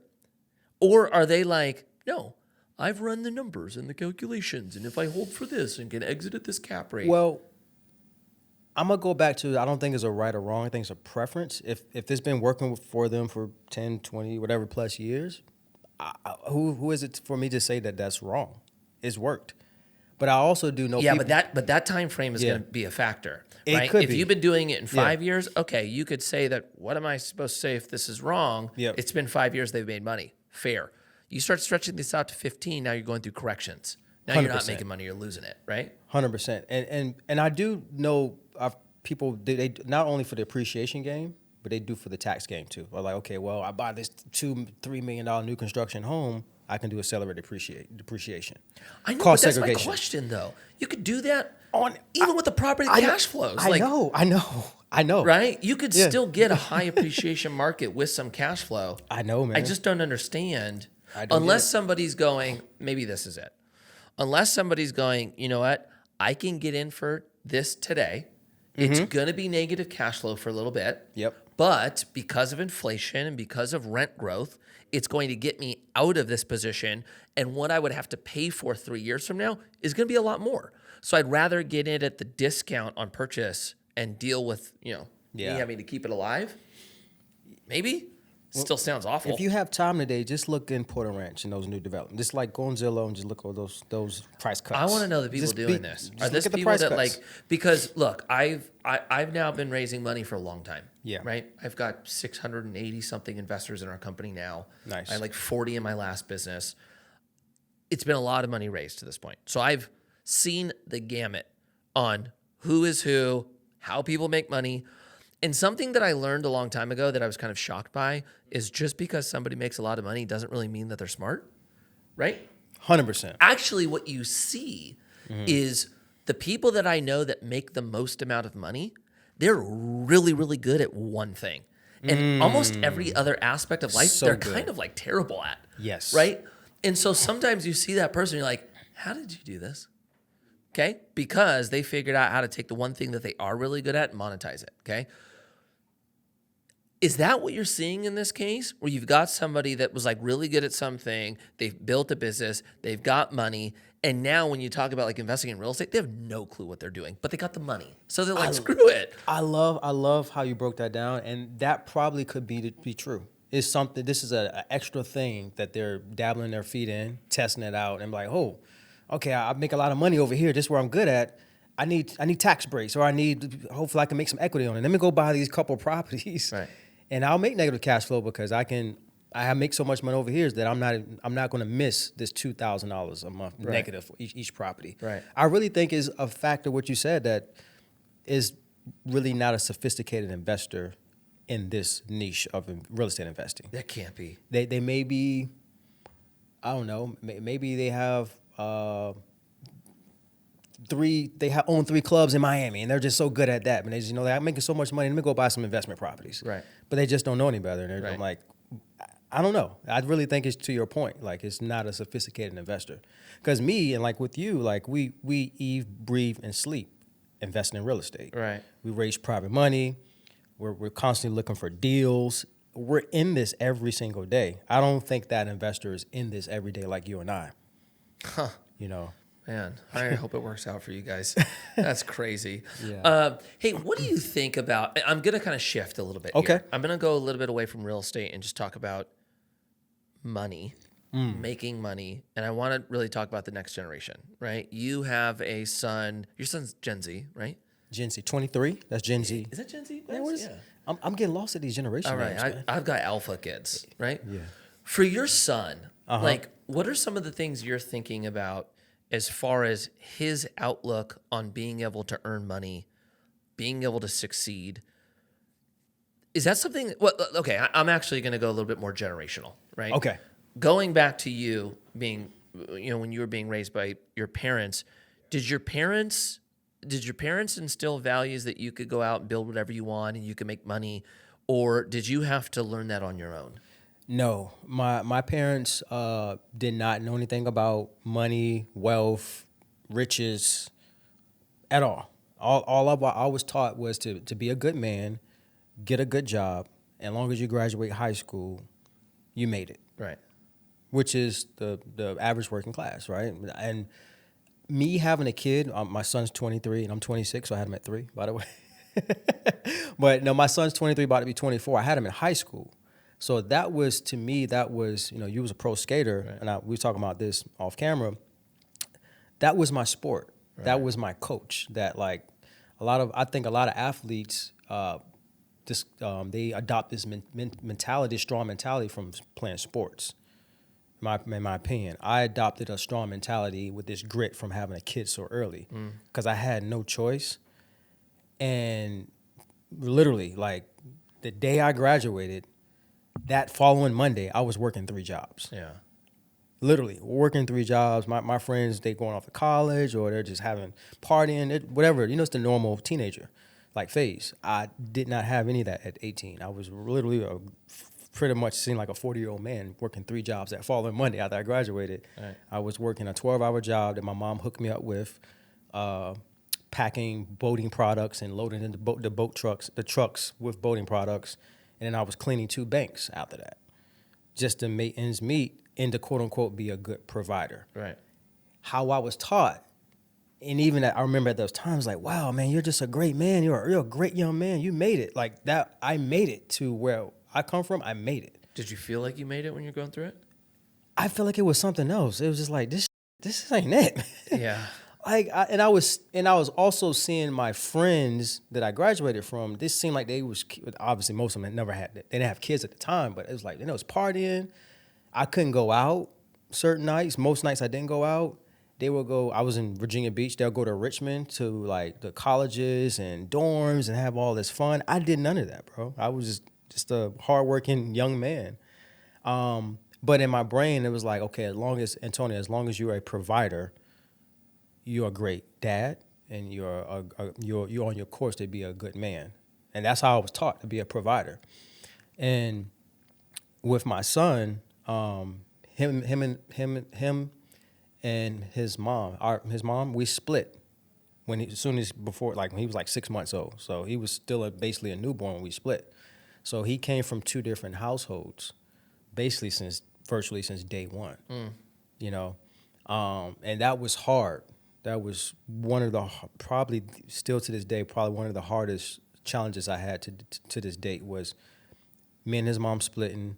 Or are they like, no, I've run the numbers and the calculations, and if I hold for this and can exit at this cap rate. Well, I'm going to go back to, I don't think it's a right or wrong. I think it's a preference. If it's been working for them for 10, 20, whatever plus years, who is it for me to say that that's wrong? It's worked. But I also do know people, but that time frame is going to be a factor. Right? It could if be. You've been doing it in 5 years, okay, you could say that, what am I supposed to say if this is wrong? Yep. It's been 5 years, they've made money. Fair. You start stretching this out to 15, now you're going through corrections. Now 100%. You're not making money, you're losing it, right? 100%. And I do know people, they not only for the appreciation game, but they do for the tax game too. Or like, okay, well, I buy this $2-3 million new construction home, I can do accelerated depreciation. I know, but that's my question though. You could do that even with the property cash flows. I know. Right? You could still get a high appreciation market with some cash flow. I know, man. I just don't understand. Unless somebody's going, maybe this is it. Unless somebody's going, you know what? I can get in for this today. It's going to be negative cash flow for a little bit. Yep. But because of inflation and because of rent growth, it's going to get me out of this position. And what I would have to pay for 3 years from now is going to be a lot more. So I'd rather get it at the discount on purchase and deal with, me having to keep it alive. Maybe. Still sounds awful. If you have time today, just look in Porter Ranch and those new developments. Just like go on Zillow and just look at those price cuts. I want to know the people doing this. Are this people that cuts. Because look, I've now been raising money for a long time. Yeah. Right? I've got 680 something investors in our company now. Nice. I had like 40 in my last business. It's been a lot of money raised to this point. So I've seen the gamut on who is who, how people make money. And something that I learned a long time ago that I was kind of shocked by is just because somebody makes a lot of money doesn't really mean that they're smart, right? 100%. Actually, what you see is the people that I know that make the most amount of money, they're really, really good at one thing. And almost every other aspect of life, So they're good. kind of like terrible at. Yes. Right? And so sometimes you see that person, you're like, how did you do this? Okay? Because they figured out how to take the one thing that they are really good at and monetize it. Okay? Is that what you're seeing in this case, where you've got somebody that was like really good at something, they've built a business, they've got money, and now when you talk about like investing in real estate, they have no clue what they're doing, but they got the money. So they're like, screw it. I love how you broke that down, and that probably could be true. It's something. This is an extra thing that they're dabbling their feet in, testing it out, and like, oh, okay, I make a lot of money over here. This is where I'm good at. I need tax breaks, or hopefully I can make some equity on it. Let me go buy these couple properties, Right. and I'll make negative cash flow because I make so much money over here that I'm not going to miss this $2,000 a month negative for each property. Right. I really think is a factor what you said that is really not a sophisticated investor in this niche of real estate investing. That can't be. They may be, I don't know, maybe they have own 3 clubs in Miami, and they're just so good at that. And they just they're making so much money. Let me go buy some investment properties. Right. But they just don't know any better. And Right. I'm like, I don't know. I really think it's to your point. Like, it's not a sophisticated investor. Because me and like with you, like we eat, breathe, and sleep investing in real estate. Right. We raise private money. We're constantly looking for deals. We're in this every single day. I don't think that investor is in this every day like you and I. Huh. Man, I hope it works out for you guys. That's crazy. Yeah. Hey, what do you think about? I'm going to kind of shift a little bit. Okay. Here. I'm going to go a little bit away from real estate and just talk about money, making money. And I want to really talk about the next generation, right? You have a son. Your son's Gen Z, right? Gen Z, 23. That's Gen Z. Is that Gen Z? Man, what is, Yeah. I'm getting lost at these generations. All right. names, man. I've got alpha kids, right? Yeah. For your son, Uh-huh. like, what are some of the things you're thinking about as far as his outlook on being able to earn money, being able to succeed? Is that something? Well, okay, I'm actually going to go a little bit more generational, right? Okay. Going back to you being, when you were being raised by your parents, did your parents instill values that you could go out and build whatever you want and you could make money, or did you have to learn that on your own? No, my parents did not know anything about money, wealth, riches, at all. All I was taught was to be a good man, get a good job, and as long as you graduate high school, you made it. Right. Which is the average working class, right? And me having a kid, my son's 23 and I'm 26, so I had him at 3, by the way. But no, my son's 23, about to be 24. I had him in high school. So that was, to me, you was a pro skater, right. And we were talking about this off camera. That was my sport. Right. That was my coach. That like I think a lot of athletes, they adopt this mentality, strong mentality from playing sports. In my opinion, I adopted a strong mentality with this grit from having a kid so early because I had no choice. And literally, like the day I graduated, that following Monday, I was working 3 jobs. Yeah. Literally working 3 jobs. My friends, they going off to college or they're just having partying, whatever. It's the normal teenager like phase. I did not have any of that at 18. I was literally pretty much seemed like a 40-year-old man working 3 jobs that following Monday after I graduated. Right. I was working a 12-hour job that my mom hooked me up with, packing boating products and loading into the trucks with boating products. And then I was cleaning 2 banks after that just to make ends meet and to, quote unquote, be a good provider. Right. How I was taught. And even I remember at those times, like, wow, man, you're just a great man. You're a great young man. You made it. Like that. I made it to where I come from. I made it. Did you feel like you made it when you're going through it? I felt like it was something else. It was just like, this ain't it. Yeah. I was also seeing my friends that I graduated from. This seemed like they was, obviously most of them they didn't have kids at the time, but it was like, it was partying. I couldn't go out certain nights. Most nights I didn't go out. they would go. I was in Virginia Beach. They'll go to Richmond to like the colleges and dorms and have all this fun. I did none of that, bro. I was just a hardworking young man. But in my brain, it was like, okay, as long as you're a provider, you're a great dad, and you're on your course to be a good man. And that's how I was taught, to be a provider. And with my son, him and his mom, we split when he was like 6 months old. So he was still basically a newborn when we split. So he came from two different households, basically virtually since day one. You know, and that was hard. That was one of the, probably still to this day, probably one of the hardest challenges I had to this date, was me and his mom splitting,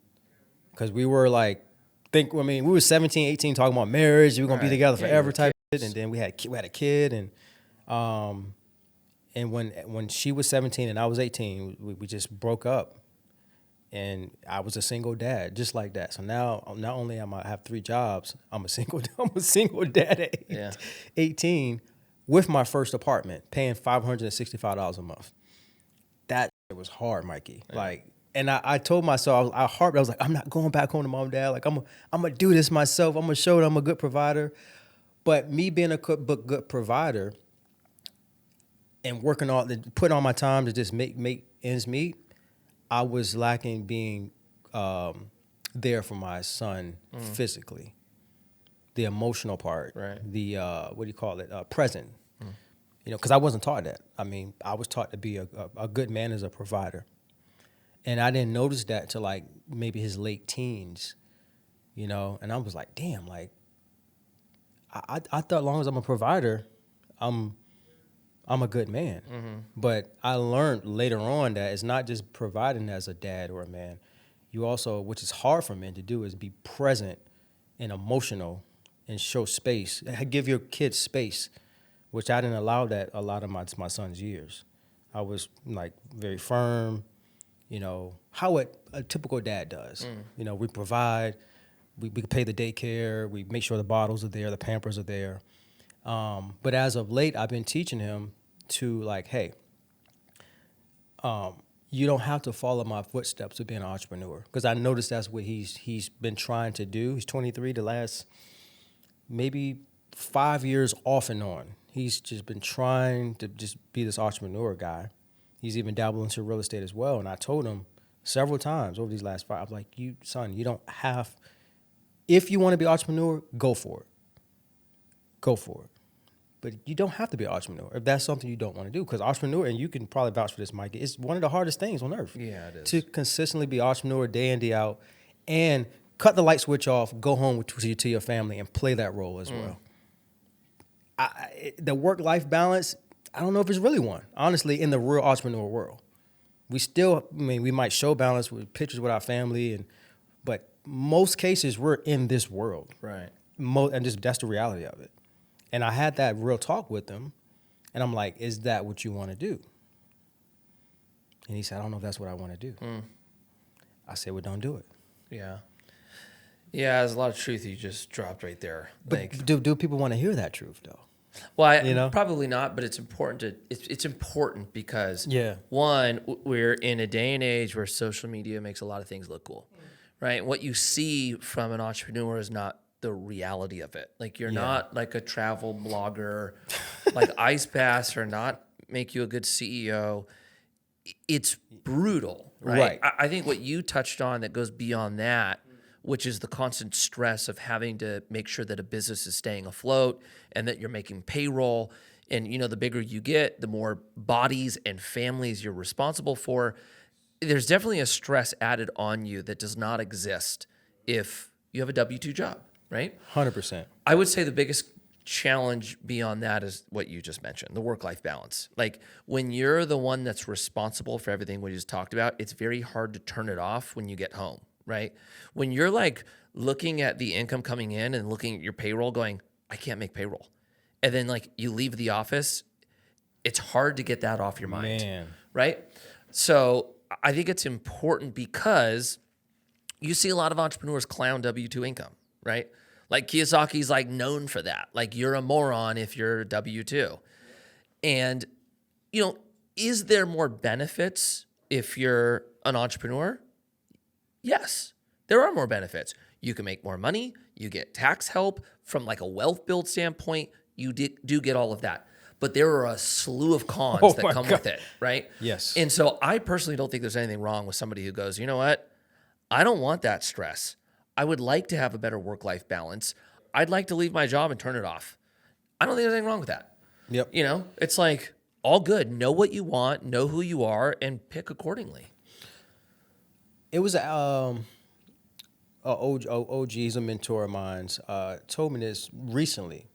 because we were like, we were 17, 18 talking about marriage. We were going to be together forever type shit. And then we had a kid. And when she was 17 and I was 18, we just broke up. And I was a single dad, just like that. So now, not only am I have 3 jobs, I'm a single dad at 18 with my first apartment, paying $565 a month. That was hard, Mikey. Yeah. Like, and I told myself, I was like, I'm not going back home to mom and dad. Like, I'm gonna do this myself. I'm gonna show them I'm a good provider. But me being a good provider and putting all my time to just make ends meet, I was lacking being there for my son physically, the emotional part, right? The present. You know, because I wasn't taught that. I mean, I was taught to be a good man as a provider, and I didn't notice that till like maybe his late teens. You know, and I was like, damn, like I thought as long as I'm a provider, I'm a good man. But I learned later on that it's not just providing as a dad or a man. You also, which is hard for men to do, is be present and emotional and show space. Give your kids space, which I didn't allow that a lot of my son's years. I was like very firm, you know, how a typical dad does. You know, we provide, we pay the daycare, we make sure the bottles are there, the Pampers are there. But as of late, I've been teaching him to like, hey, you don't have to follow my footsteps of being an entrepreneur, because I noticed that's what he's been trying to do. He's 23, the last maybe 5 years off and on. He's just been trying to just be this entrepreneur guy. He's even dabbled into real estate as well. And I told him several times over these last 5, I was like, you don't have, if you want to be an entrepreneur, go for it. Go for it. But you don't have to be an entrepreneur if that's something you don't want to do. Because entrepreneur, and you can probably vouch for this, Mikey, it's one of the hardest things on earth. Yeah, it is. To consistently be an entrepreneur day in, day out, and cut the light switch off, go home to your family and play that role as well. The work-life balance, I don't know if it's really one, honestly, in the real entrepreneur world. We might show balance with pictures with our family, but most cases we're in this world. Right. And that's the reality of it. And I had that real talk with him, and I'm like, is that what you want to do? And he said, I don't know if that's what I want to do. I said, well, don't do it. Yeah. Yeah, there's a lot of truth you just dropped right there. But like, do people want to hear that truth, though? Well, probably not, but it's important it's important because one, we're in a day and age where social media makes a lot of things look cool, right? What you see from an entrepreneur is not the reality of it. Like, you're not like a travel blogger, like Ice Bass or not make you a good CEO. It's brutal, right? I think what you touched on that goes beyond that, which is the constant stress of having to make sure that a business is staying afloat and that you're making payroll. And, you know, the bigger you get, the more bodies and families you're responsible for. There's definitely a stress added on you that does not exist if you have a W-2 job, right? 100%. I would say the biggest challenge beyond that is what you just mentioned, the work-life balance. Like, when you're the one that's responsible for everything we just talked about, it's very hard to turn it off when you get home. Right? When you're like looking at the income coming in and looking at your payroll going, I can't make payroll. And then like you leave the office, it's hard to get that off your mind. Man. Right? So I think it's important because you see a lot of entrepreneurs clown W-2 income, right? Like Kiyosaki's like known for that. Like you're a moron if you're a W-2. And, is there more benefits if you're an entrepreneur? Yes, there are more benefits. You can make more money. You get tax help from like a wealth build standpoint. You do get all of that. But there are a slew of cons that come with it, right? Yes. And so I personally don't think there's anything wrong with somebody who goes, you know what? I don't want that stress. I would like to have a better work-life balance. I'd like to leave my job and turn it off. I don't think there's anything wrong with that. Yep. It's like all good. Know what you want, know who you are, and pick accordingly. It was OG, he's a mentor of mine, told me this recently.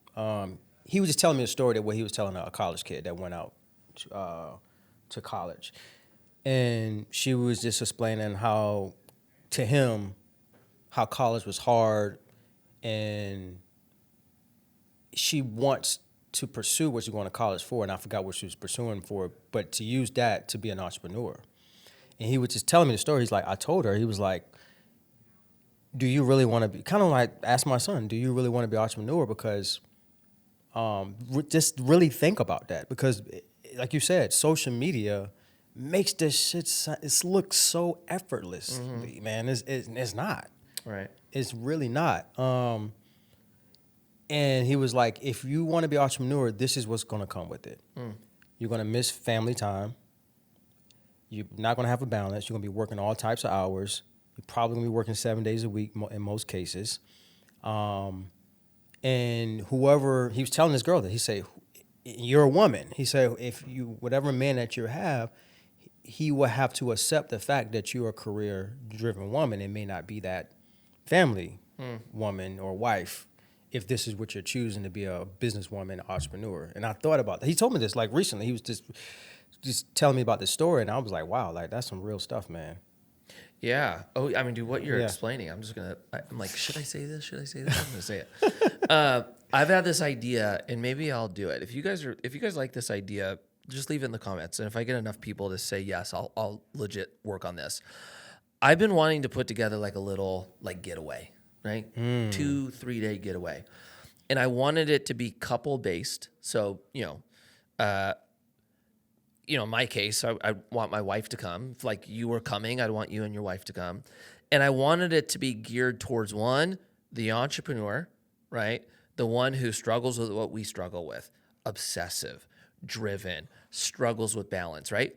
He was just telling me a story that what he was telling a college kid that went out to college. And she was just explaining how, to him, how college was hard, and she wants to pursue what she's going to college for, and I forgot what she was pursuing for, but to use that to be an entrepreneur. And he was just telling me the story. He's like, I told her, he was like, do you really want to be, kind of like ask my son, do you really want to be an entrepreneur? Because just really think about that. Because like you said, social media makes this shit, it looks so effortlessly, man. It's not. Right. It's really not. And he was like, if you want to be an entrepreneur, this is what's going to come with it. You're going to miss family time. You're not going to have a balance. You're going to be working all types of hours. You're probably going to be working 7 days a week in most cases. And whoever, he was telling this girl that, he said, you're a woman. He said, if you, whatever man that you have, he will have to accept the fact that you're a career-driven woman and may not be that family woman or wife if this is what you're choosing to be a businesswoman, entrepreneur. And I thought about that. He told me this like recently. He was just telling me about this story, and I was like, wow, like that's some real stuff, man. Yeah. Oh, I mean, dude, what you're explaining, I'm like, should I say this? Should I say this? I'm gonna say it. I've had this idea, and maybe I'll do it. If you guys like this idea, just leave it in the comments. And if I get enough people to say yes, I'll legit work on this. I've been wanting to put together like a little like getaway, right? 2-3 day getaway. And I wanted it to be couple based. So, in my case, I want my wife to come. If like you were coming, I'd want you and your wife to come. And I wanted it to be geared towards one, the entrepreneur, right? The one who struggles with what we struggle with, obsessive, driven, struggles with balance, right?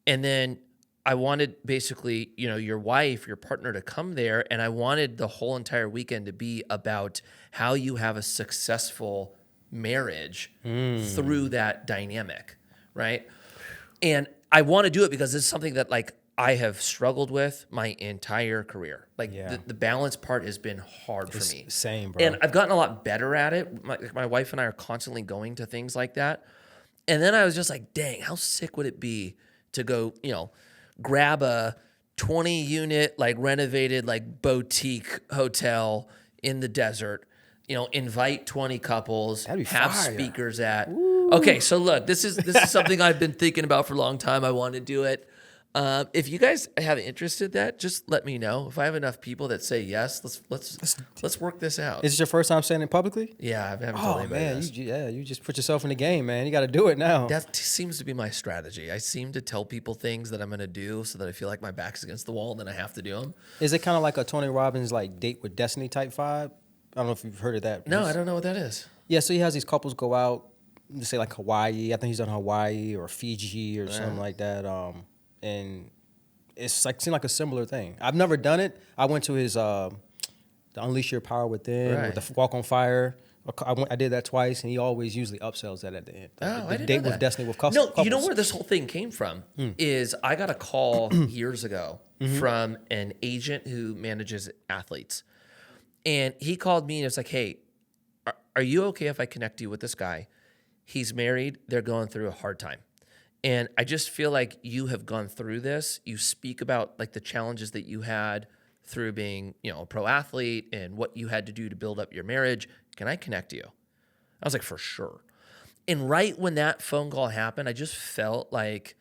And then I wanted basically, your wife, your partner to come there, and I wanted the whole entire weekend to be about how you have a successful marriage through that dynamic, right? And I want to do it because it's something that like I have struggled with my entire career. Like the balance part has been hard for me. Same, bro. And I've gotten a lot better at it. My wife and I are constantly going to things like that. And then I was just like, dang, how sick would it be to go, grab a 20 unit, like renovated, like boutique hotel in the desert, invite 20 couples, have fire. speakers at. Woo. Okay, so look, this is something I've been thinking about for a long time. I want to do it. If you guys have interest in that, just let me know. If I have enough people that say yes, let's work this out. Is this your first time saying it publicly? Yeah, I haven't told anybody man, this. you just put yourself in the game, man. You got to do it now. That seems to be my strategy. I seem to tell people things that I'm going to do so that I feel like my back's against the wall and then I have to do them. Is it kind of like a Tony Robbins like date with destiny type vibe? I don't know if you've heard of that. No, I don't know what that is. Yeah, so he has these couples go out, say like Hawaii. I think he's done Hawaii or Fiji or something like that. And it's like seemed like a similar thing. I've never done it. I went to his the Unleash Your Power Within with the Walk on Fire. I did that twice, and he always usually upsells that at the end. I didn't date know that. with destiny with couples. No, you know where this whole thing came from is I got a call years ago from an agent who manages athletes. And he called me and was like, hey, are you okay if I connect you with this guy? He's married. They're going through a hard time. And I just feel like you have gone through this. You speak about like the challenges that you had through being, a pro athlete and what you had to do to build up your marriage. Can I connect you? I was like, for sure. And right when that phone call happened, I just felt like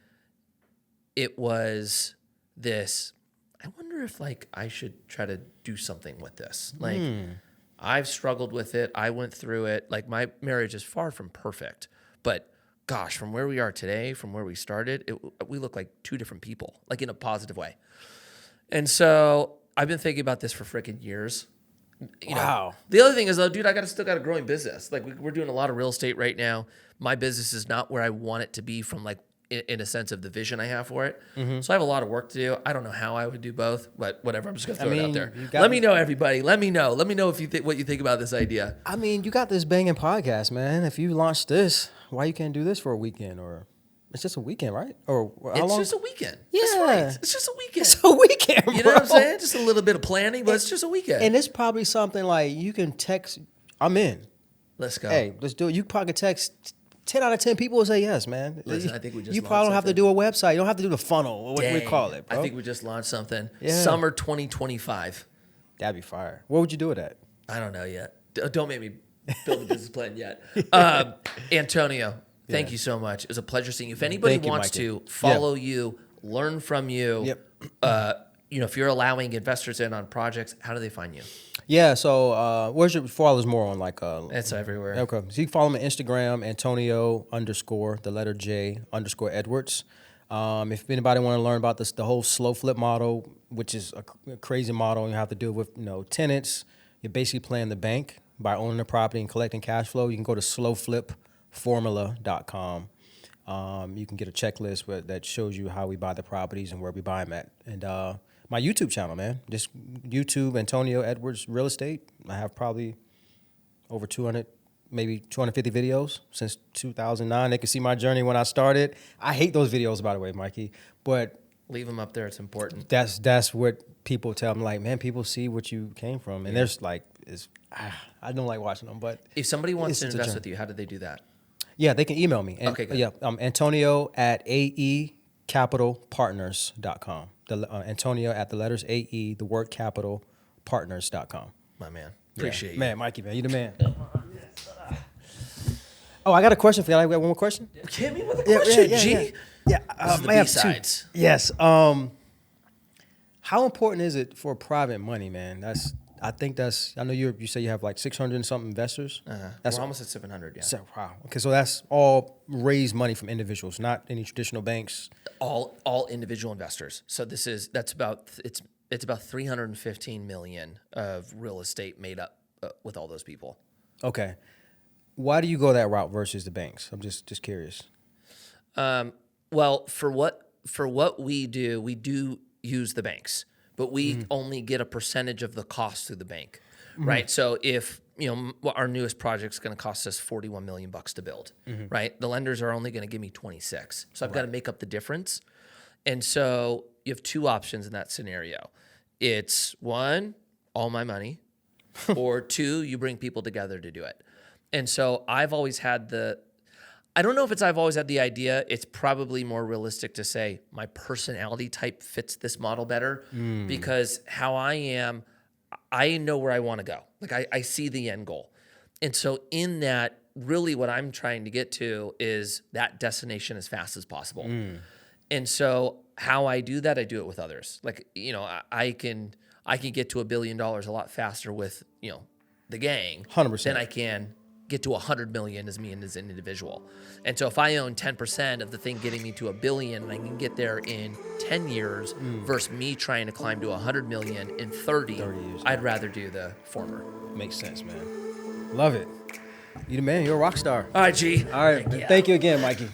it was this, I wonder if like I should try to do something with this. Like, I've struggled with it. I went through it. Like, my marriage is far from perfect, but gosh, from where we are today, from where we started, we look like two different people, like in a positive way. And so I've been thinking about this for freaking years. Wow. The other thing is, though, dude, still got a growing business. Like, we're doing a lot of real estate right now. My business is not where I want it to be from, like, in a sense of the vision I have for it. Mm-hmm. So I have a lot of work to do. I don't know how I would do both, but whatever. I'm just gonna throw it out there. Let me know, everybody. Let me know if you what you think about this idea. I mean, you got this banging podcast, man. If you launch this, why you can't do this for a weekend? Or it's just a weekend, right? Or how long? It's just a weekend. Yeah, that's right. It's just a weekend. It's a weekend. Bro. You know what I'm saying? Just a little bit of planning, but it's just a weekend. And it's probably something like you can text. I'm in. Let's go. Hey, let's do it. You probably text 10 out of 10 people will say yes, man. Listen, I think we just you probably don't have to do a website. You don't have to do the funnel, or what we call it, bro. I think we just launched something. Yeah. Summer 2025. That'd be fire. Where would you do it at? I don't know yet. Don't make me build a business plan yet. Antonio, thank you so much. It was a pleasure seeing you. If anybody wants to follow you, learn from you, if you're allowing investors in on projects, how do they find you? Yeah, so where's your followers more on like? It's everywhere. Okay, so you can follow me on Instagram, Antonio_Edwards. If anybody want to learn about the whole slow flip model, which is a crazy model, and you have to deal with tenants. You're basically playing the bank by owning the property and collecting cash flow. You can go to slowflipformula.com. You can get a checklist that shows you how we buy the properties and where we buy them at. And my YouTube channel, man, just YouTube Antonio Edwards Real Estate. I have probably over 200, maybe 250 videos since 2009. They can see my journey when I started. I hate those videos, by the way, Mikey, but leave them up there. It's important. That's what people tell me. Like, man, people see what you came from, and there's like, I don't like watching them. But if somebody wants to invest with you, how do they do that? Yeah, they can email me. Okay, good. Yeah, Antonio at aecapitalpartners.com. Antonio at the letters AE, the word capital, partners.com. My man. Appreciate you. Man, Mikey, man, you the man. Oh, I got a question for you. I got one more question. Hit me with a question, G. Yeah, this is the B-sides. Yes. How important is it for private money, man? I know you say you have like 600 and something investors. We're almost at 700, yeah. So, wow. Okay, so that's all raised money from individuals, not any traditional banks. All individual investors. So it's about 315 million of real estate made up with all those people. Okay. Why do you go that route versus the banks? I'm just curious. Well, for what we do use the banks, but we only get a percentage of the cost through the bank, right? So if our newest project is going to cost us $41 million to build, right? The lenders are only going to give me 26, so I've got to make up the difference. And so you have two options in that scenario. It's one, all my money, or two, you bring people together to do it. And so I've always had I don't know if I've always had the idea. It's probably more realistic to say my personality type fits this model better because how I am, I know where I want to go. Like I see the end goal. And so in that, really what I'm trying to get to is that destination as fast as possible. And so how I do that, I do it with others. Like, I can get to $1 billion a lot faster with, the gang 100%. than I can get to 100 million as me and as an individual. And so if I own 10% of the thing getting me to $1 billion and I can get there in 10 years versus me trying to climb to 100 million in 30 years, I'd rather do the former. Makes sense, man. Love it. You the man. You're a rock star. All right, G. All right. Yeah. Thank you again, Mikey.